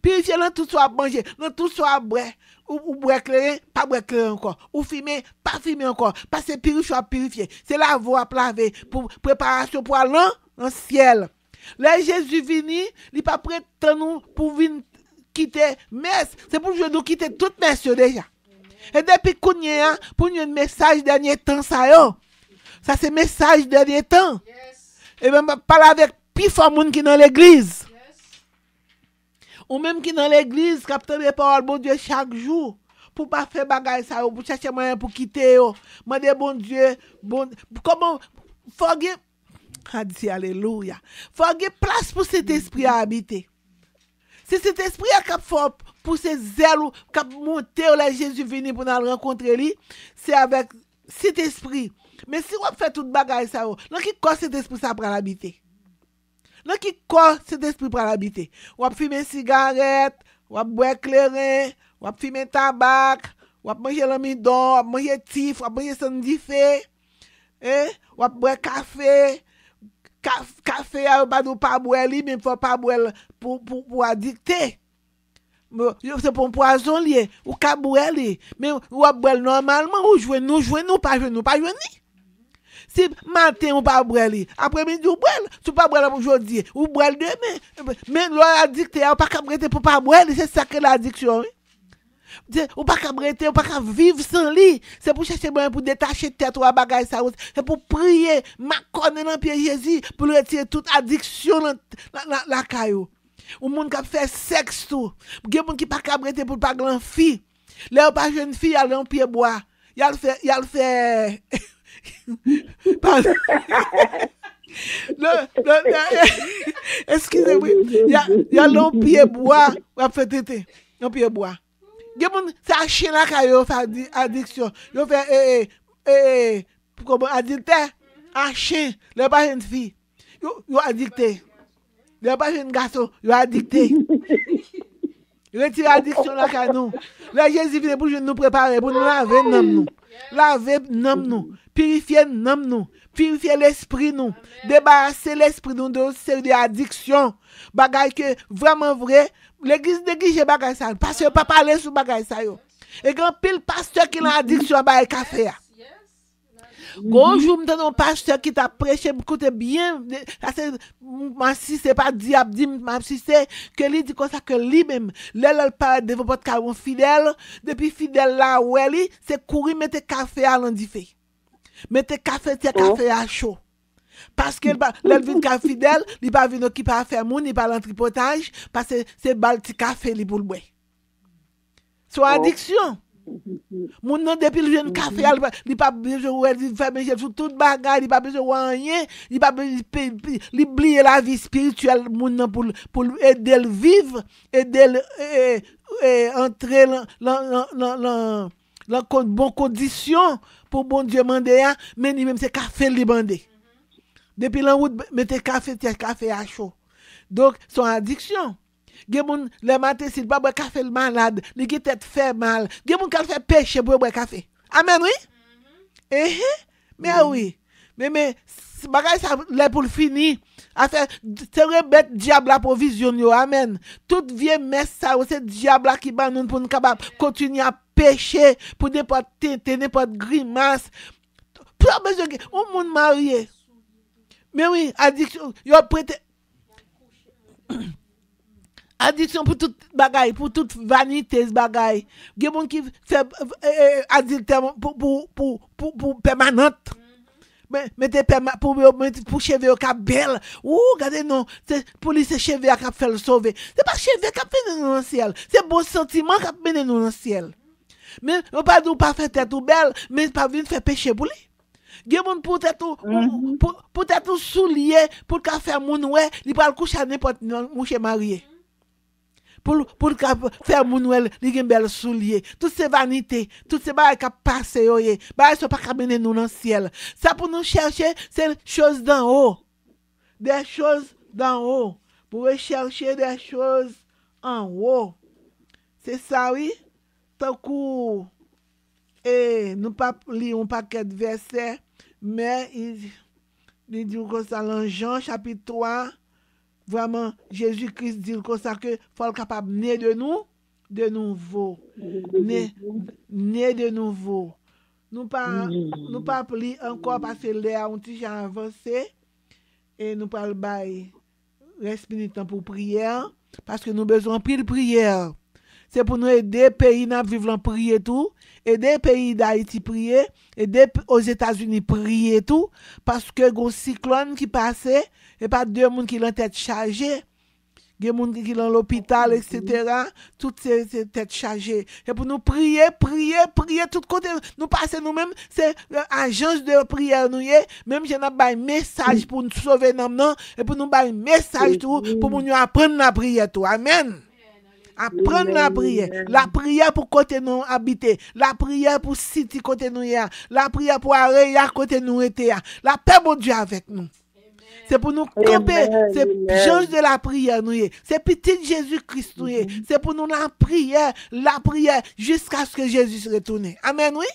Speaker 1: Purifier dans tout soit manger, dans tout soit boire. Ou boire clair, pas boire clair encore. Ou fumer, pas fumer encore. Parce que purifier. C'est la voie à laver pour préparation pour aller dans le ciel. Là Jésus vini, il pas prêt nous pour venir quitter messe. C'est pour nous quitter toute messe déjà. Et depuis qu'on y a pour nous un message dernier temps ça yo. Ça c'est message dernier temps. Et même parler avec plus fort monde qui dans l'église. Ou même qui dans l'église capte les paroles bon Dieu chaque jour pour pas faire bagay ça, pour chercher moyen pour quitter yo. Mandez bon Dieu, comment forgive. Dit alléluia. Forgive place pour cet esprit à habiter. C'est cet esprit qui a fort pour ces zèles qui a monté là Jésus venu pour nous rencontrer lui, c'est avec cet esprit. Mais si on fait toute bagay ça, là qui quoi cet esprit ça pour l'habiter. Là qui quoi cet esprit pour l'habiter. On fumer cigarette, on boire clairin, on fumer tabac, on manger l'amidon, on manger tif, on manger sandifé, on boire café. Café a pas boire li mais faut pas boire pour addicter. C'est pour poison lié ou ka boire li mais ou boire normalement ou jouer nous pas jouer. Si matin ou pas boire li après-midi ou boire tu pas boire aujourd'hui ou boire demain mais l'addicté ou pas capter pour pas boire c'est ça que l'addiction. Ou pas cabreter, ou pas vivre sans lui. C'est pour chercher moyen pour détacher tête ou à bagay ça. C'est pour prier, m'accorder dans pied Jésus pour retirer toute addiction la caillou. Ou moun qui fait sexe tout. Gen moun qui pas cabreter pour pas grand fille. Là pas jeune fille elle en pied bois. Il fait excusez-moi. Il a l'on pied bois, ou fait tété. On pied bois. C'est un chien là qui a fait addiction. Il fait comment adultère, un chien, il pas une fille. Il addicté. Il pas un garçon, il addicté. Il retire addiction là qui nous. Là Jésus vient pour nous préparer pour nous laver nous. Laver nous, purifier nous, purifier l'esprit nous, débarrasser l'esprit nous de série d'addiction. Bagay que vraiment vrai. L'église néglige bagay ça parce que pas parler sur bagay ça yo. Et grand pile pasteur qui l'a addiction à bagay café. Bonjour m'entend pasteur qui t'a prêché écoutez bien si c'est pas diable dit si c'est que lui dit comme ça que lui même là parle de votre carton fidèle depuis fidèle là ouais lui c'est courir mettre café à l'endifé. Mettez café à chaud. Parce que l'elvin ka fidèle, il pas venir qui pas faire moun, il pas l'entripotage parce que c'est balti café li pour le boire. Soit addiction. Moun nan depuis le jeune café, il pas besoin de faire manger toute bagage, il pas besoin rien, il pas oublier la vie spirituelle moun nan pour aider le vivre, aider entrer dans bonne condition pour bon Dieu mandé mais ni même c'est café li bandé. Depuis la route, mettez café à chaud. Donc, son addiction. Gen le matin, s'il pas boire café le malade, li qui tête fait mal. Gen moun qui fait péché pour boire café. Amen, oui? Mais oui. Mais, bagay ça, là pour le finir. Affaire, c'est rebête diable la provision yo. Amen. Toute vieille messe ça, c'est diable là qui ban nous pour nous capable continuer à pécher, pour n'importe grimace. Pour besoin, on moun marié. Mais oui, addiction, yo prêté addiction pour toute bagaille, pour toute vanité bagaille. Gen moun qui fait addiction pour permanente. Mettez pour cheveux au cap belle. Ouh, regardez non, c'est police cheveux qui fait le sauver. C'est pas cheveux qui fait nous dans le ciel. C'est bon sentiment qui mène nous dans le ciel. Mais on pas nous pas faire tête belle, mais pas venir faire péché pour lui. Gen moun pour tête soulier pour ka faire moun ouais, il pas coucher à n'importe mouche marié. Pour faire moun ouais, li gen bel soulier. Toutes ces vanités, toutes ces bails qui passent yo yé, bails sont pas ka mener nous dans le ciel. Ça pour nous chercher, c'est choses d'en haut. Des choses d'en haut. Pour rechercher des choses en haut. C'est ça oui. Tant coup nous pas lire un paquet de versets, mais il dit comme ça dans Jean chapitre 3, vraiment Jésus-Christ dit comme ça que faut être capable né de nouveau. Né de nouveau. Nous pas lire encore parce que l'air on petit avancé et nous pas le bail reste temps pour prière parce que nous besoin de prière. C'est pour nous aider pays à vivre en prière tout, aider pays d'Haïti prier, aider aux États-Unis prier tout, parce que gon cyclone qui passait et pas deux monde qui l'ont tête chargée. des gens qui sont dans l'hôpital, etc. Toutes ces têtes chargées. Et pour nous prier, tout côté. Nous passer nous-mêmes, c'est l'agence de prière, nous, même si on a un message pour nous sauver, et pour nous un message tout, pour nous apprendre la prière, tout. Amen. Apprendre la prière. La prière pour côté nous habiter. La prière pour city côté nous y a. La prière pour arrêter côté nous était. La paix bon Dieu avec nous. C'est pour nous camper. C'est Jean de la prière nous y. C'est petit Jésus-Christ nous y. C'est pour nous la prière jusqu'à ce que Jésus se retourne. Amen, oui?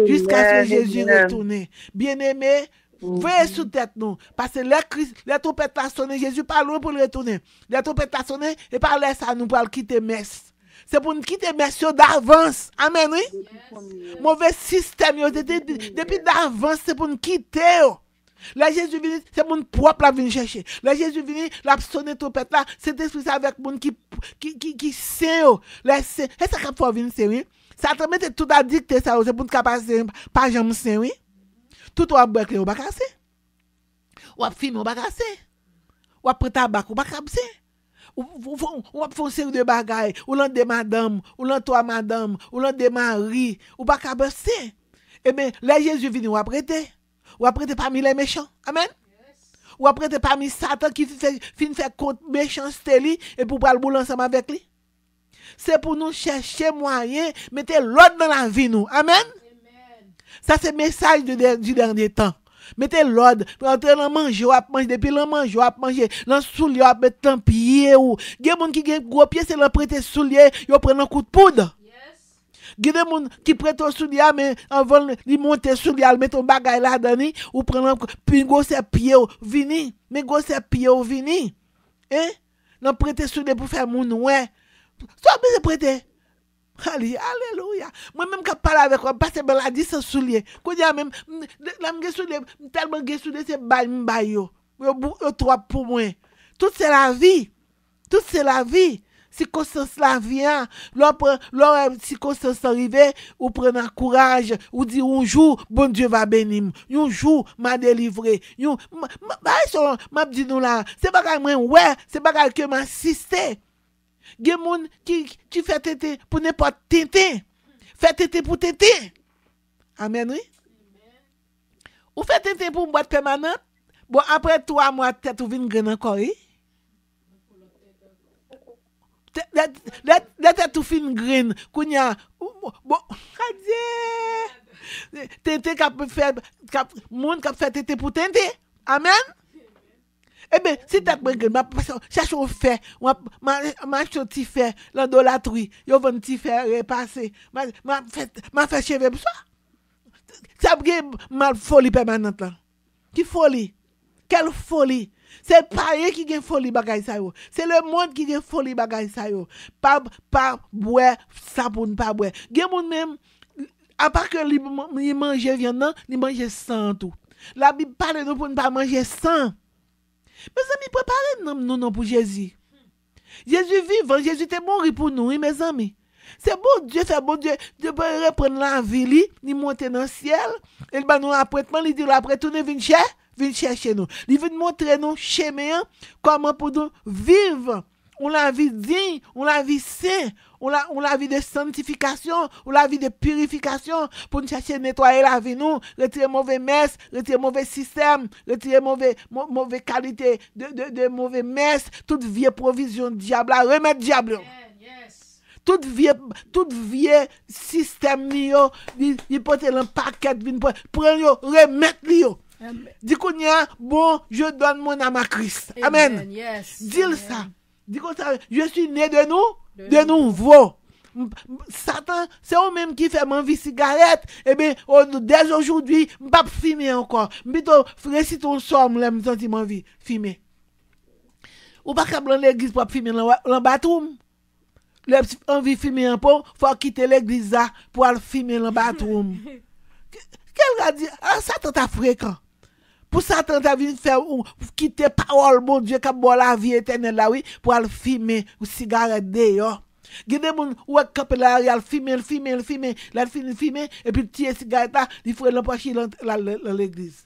Speaker 1: Jusqu'à ce que Jésus retourne. Bien-aimé, veillez sous tête nous. Parce que les trompettes la sonné, Jésus pas loin pour le retourner. Les trompettes la sonné, et par là, ça nous pour quitter messe. C'est pour nous quitter messe d'avance. Amen, oui? Yes. Mauvais système, depuis d'avance, c'est pour nous quitter. Là, Jésus vient, c'est mon propre la venir chercher. Là, Jésus vient, la sonné trompette là, c'est esprit avec mon qui sait. Là, c'est ça qu'il faut venir, c'est oui. Ça te met tout à dicter ça, c'est pour nous passer, pas jamais c'est oui. Tout ou boire ou pas casser. Ou fumer ou pas casser. Ou prendre tabac ou pas casser. Ou faire série de bagailles, ou l'un de madame, ou l'un toi madame, ou l'un de mari, ou pas casser. Eh bien, là Jésus vient ou apprêter. Ou apprêter parmi les méchants. Amen. Ou apprêter parmi Satan qui fait contre méchanceté et pour pas le boulot ensemble avec lui. C'est pour nous chercher moyen, mettre l'ordre dans la vie nous. Amen. Ça, c'est le message du dernier temps. Mettez l'ordre. Rentrer dans manger, ou à manger. Depuis le manger, ou à manger. Dans soulier, ou à mettre un pied. Il y a des gens qui ont gros pied, c'est le prêter soulier, ils prennent un coup de poudre. Il y a des gens qui prêtent un soulier, mais avant de monter soulier, ils mettent un bagage là-dedans, ou prennent un coup. Puis, gros, c'est pied, vini. Mais gros, c'est pied, vini. Hein? Non, prêter soulier pour faire mon ouais. Ça, c'est prêter. Alléluia. Moi-même, quand je parle avec vous, parce que je l'ai dit sans soulier. Quand je même, je soulier, tellement que soulier, c'est bail, trop pour moi. Tout c'est la vie. Tout c'est la vie. Si circonstance la vient, lorsque circonstance arrive, ou prenez courage, ou dit un jour, bon Dieu va bénir. Un jour, m'a délivré. M'a dit nous là, c'est pas que moi, ouais, c'est pas que m'a assisté. Il y a des gens qui fait tété pour n'importe tété. Fait tété pour tété. Amen, oui? Ou fait tété pour une boîte permanente. Bon, après 3 mois, tête ou vin graine encore, oui? La tête ou fin graine. Kounya, bon, adieu. Tété qui fait, monde qui fait tété pour tété. Amen? Eh bien, si tu as cherche un fait, ma petit fait, l'idolâtrie, yo vont petit fait repasser, ma fait cheveux pour ça. Ça mal folie permanente là. Qui folie? Quelle folie? C'est pas eux qui ont folie bagay ça yo. C'est le monde qui a folie bagay ça yo. Pas boire ça pour ne pas boire. Gen moun même à part que li manger viande, li manger sans tout. La Bible parle de pour ne pas manger sans. Mes amis, préparez nous pour Jésus. Jésus vivant, Jésus était mort pour nous, mes amis. C'est bon Dieu, fait bon Dieu. Dieu peut reprendre la vie, il monte dans le ciel. Et ben nous apprêtement, il dit après tourner vient chercher nous. Il veut montrer nous chemin comment pour nous vivre. On la vie digne, on la vie sainte, on la vie de sanctification, on la vie de purification pour nous chercher nettoyer la vie nous, retirer mauvais messe, retirer mauvais système, retirer mauvais qualité de mauvais messe, toute vieille provision diable, remettre diable. Toute vieille système il porte un paquet prendre remettre yo. Dis qu'on y a bon, je donne mon âme à Christ. Amen. Dis ça. Dis comme ça, je suis né de nous, de nouveau. Satan, c'est eux-mêmes qui fait mon vie cigarette. Eh bien, dès aujourd'hui, je ne vais pas fumer encore. Je vais réciter un somme, je me sens mon vie, fumer. Ou pas qu'à l'église pour fumer dans le bathroom. Envie de fumer un peu, il faut quitter l'église pour aller fumer dans le bathroom. Quel gars dit, Satan t'a fréquent. Pour Satan t'a vu faire quitter parole bon Dieu qui boit la vie éternelle là oui pour aller fumer ou cigarette dehors. Gade moun ou camper là il fumer la fumer et puis tirer cigarette là il faut l'empocher dans l'église.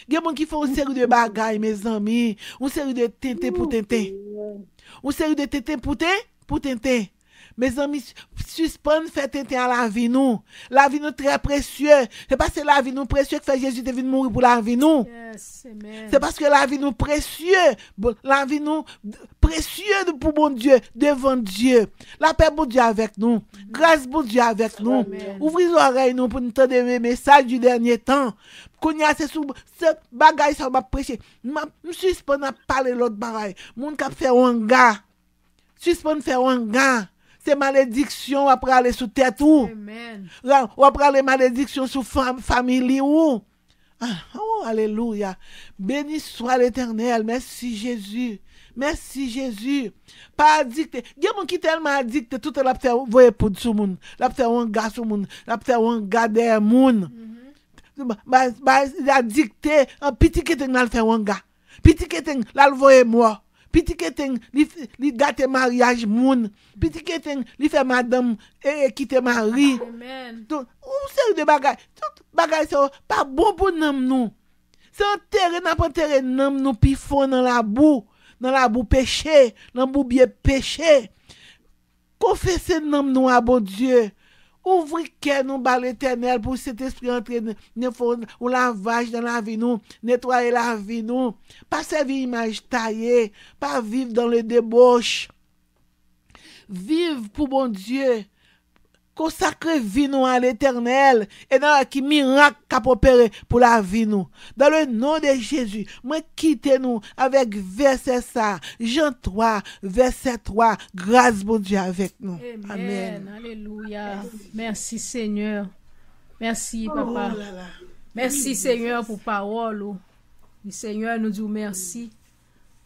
Speaker 1: Il y a des gens qui font une série de bagailles, mes amis. Une série de tintin pour tintin. Une série de tintin pour tintin. Mes amis, suspendre faire tintin à la vie nous. La vie nous très précieux. C'est parce que la vie nous précieux que fait Jésus devait mourir pour la vie nous.
Speaker 2: Yes, amen.
Speaker 1: C'est parce que la vie nous précieux. La vie nous précieux pour bon Dieu, devant Dieu. La paix bon Dieu avec nous. Grâce bon Dieu avec nous.
Speaker 2: Amen.
Speaker 1: Ouvrez les oreilles nous pour nous entendre les messages du dernier temps. Qu'on y a ce bagage ça va prêcher. Je suis pas à parler l'autre bagage. Mon cap fait un gars. Suspend faire un gars. C'est malédiction après aller sous tête ou.
Speaker 2: Amen.
Speaker 1: Ou après aller malédiction sous famille ou. Oh, alléluia. Béni soit l'Éternel. Merci Jésus. Merci Jésus. Pas addicté. Il y a des gens qui tellement addicté tout la faire voyer pour tout monde. La faire un gars sur monde, la faire un gars derrière monde. Addicté, un petit qui la faire un gars. Petit qui la voyer moi. Petit keteng li gâte mariage moun. Petit keteng li fait madame quitter mari.
Speaker 2: Amen.
Speaker 1: Donc ou série de bagay. Tout bagay c'est pas bon pour nous. C'est enterrer n'a pas enterrer nous pi fond dans la boue péché, dans boue bien péché. Confesser nous à bon Dieu. Ouvrez cœur nous par l'Éternel pour cet esprit entrer ou lavage dans la vie nous, nettoyer la vie nous, pas servir image taillée, pas vivre dans le débauche. Vivre pour bon Dieu. Consacrer vie nous à l'Éternel et dans qui miracle qu'a opéré pour la vie nous. Dans le nom de Jésus, moi quittez nous avec verset ça, Jean 3, verset 3, grâce bon Dieu avec nous.
Speaker 2: Amen.
Speaker 1: Amen.
Speaker 2: Alléluia. Merci Seigneur. Merci Papa.
Speaker 1: Oh là là.
Speaker 2: Merci Seigneur pour parole. Le Seigneur nous dit merci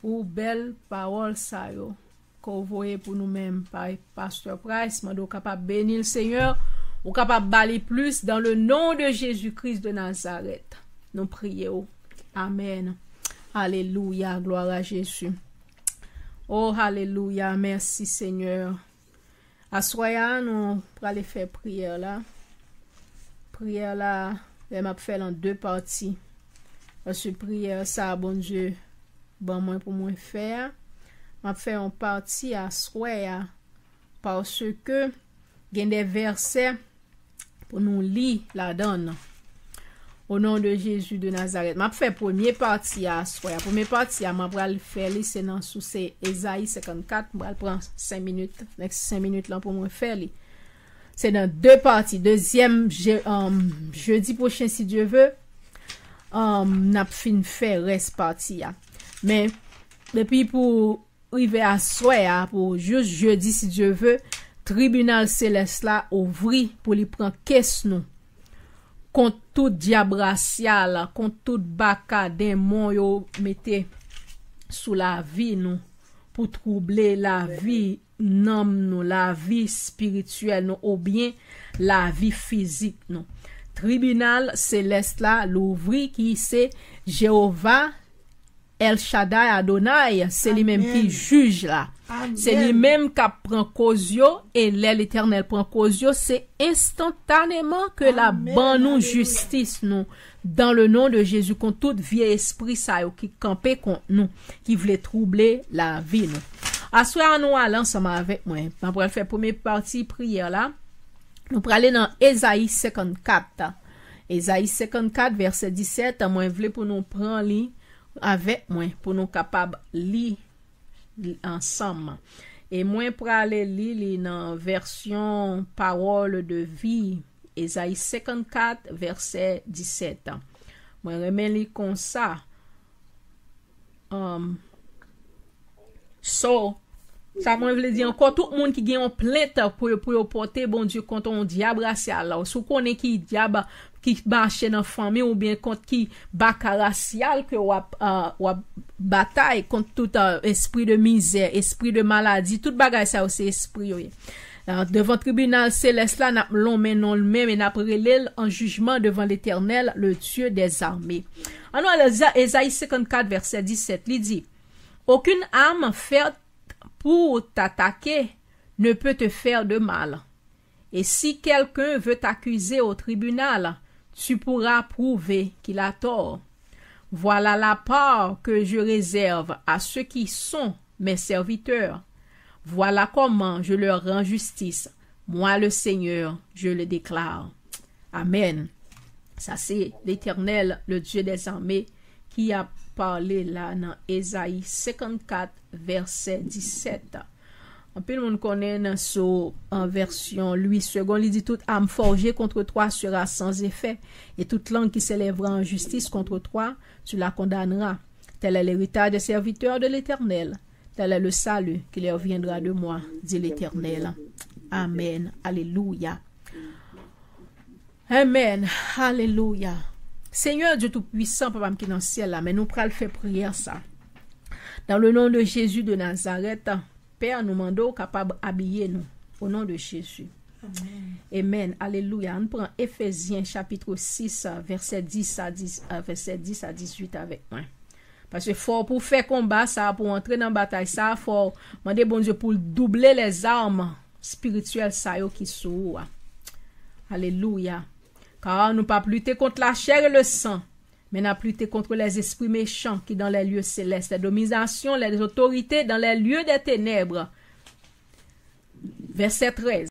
Speaker 2: pour belle parole ça yo. Qu'on voyait pour nous-mêmes par Pasteur Price, nous sommes capables de bénir le Seigneur, ou capable de baler plus dans le nom de Jésus-Christ de Nazareth. Nous prions. Amen. Alléluia. Gloire à Jésus. Oh, alléluia. Merci Seigneur. Assoya, nous pour aller faire prière là. Prière là, je m'a fait en deux parties. Parce que prière ça, bon Dieu, bon moi pour moi faire. M'a fait en partie à soya parce que il y a des versets pour nous lire la donne. Au nom de Jésus de Nazareth. M'a fait première partie à soya. Première partie à m'a le faire c'est dans sous c'est Ésaïe 54, m'a prendre 5 minutes. Next 5 minutes là pour moi faire. C'est dans deux parties. Deuxième jeudi prochain si Dieu veut, n'a fin faire reste partie là. Mais depuis pour arriver à soir pour juste jeudi si Dieu veut, tribunal céleste là ouvri pour lui prendre caisse nous contre tout diable racial, contre tout baka démon yo mettez sous la vie nous pour troubler la vie nous, la vie spirituelle nous ou bien la vie physique nous. Tribunal céleste là l'ouvri qui c'est Jéhovah El Shaddai Adonai, c'est lui-même qui juge là. Amen. C'est lui-même qui prend cause yo et l'Éternel prend cause yo, c'est instantanément que la bonne nous justice nous dans le nom de Jésus contre tout vieux esprit ça yo qui campait contre nous, qui voulait troubler la vie nous. Assoir nous allons ensemble avec moi. On va faire première partie prière là. Nous pour aller dans Ésaïe 54. Ésaïe 54 verset 17, moi voulais pour nous prendre avec moi pour nous capable lire ensemble et moi pour aller lire dans version parole de vie Ésaïe 54 verset 17 moi remets lire comme ça ça moi veut dire encore tout le monde qui gagne en plainte pour porter bon Dieu contre un diable racial là sou connaît qui diable qui marche dans famille ou bien contre qui baka racial que ou bataille contre tout esprit de misère, esprit de maladie, toute bagaille ça c'est esprit yo. Devant tribunal céleste là n'a long mais non le même et n'a relève en jugement devant l'Éternel, le Dieu des armées. Alors Ésaïe 54 verset 17, il dit: aucune arme faite pour t'attaquer ne peut te faire de mal. Et si quelqu'un veut t'accuser au tribunal, tu pourras prouver qu'il a tort. Voilà la part que je réserve à ceux qui sont mes serviteurs. Voilà comment je leur rends justice. Moi, le Seigneur, je le déclare. Amen. Ça, c'est l'Éternel, le Dieu des armées, qui a parlé là dans Ésaïe 54, verset 17. Un peu le monde connaît dans ce, en version Louis II, il dit toute âme forgée contre toi sera sans effet, et toute langue qui s'élèvera en justice contre toi, tu la condamneras. Tel est l'héritage des serviteurs de l'Éternel. Tel est le salut qui leur viendra de moi, dit l'Éternel. Amen. Alléluia. Amen. Alléluia. Seigneur Dieu Tout-Puissant, Papa qui est dans le ciel là, mais nous prenons faire prière ça. Dans le nom de Jésus de Nazareth, Père, nous demandons capable d'habiller nous. Au nom de Jésus. Amen. Amen. Alléluia. On prend Éphésiens chapitre 6, verset 10 à 18 avec moi. Parce que fort pour faire combat ça, pour entrer dans la bataille ça, faut demander bon Dieu pour doubler les armes spirituelles ça qui sont. Alléluia. Car nous pas lutter contre la chair et le sang, mais nous lutter contre les esprits méchants qui dans les lieux célestes, les dominations, les autorités dans les lieux des ténèbres. Verset 13.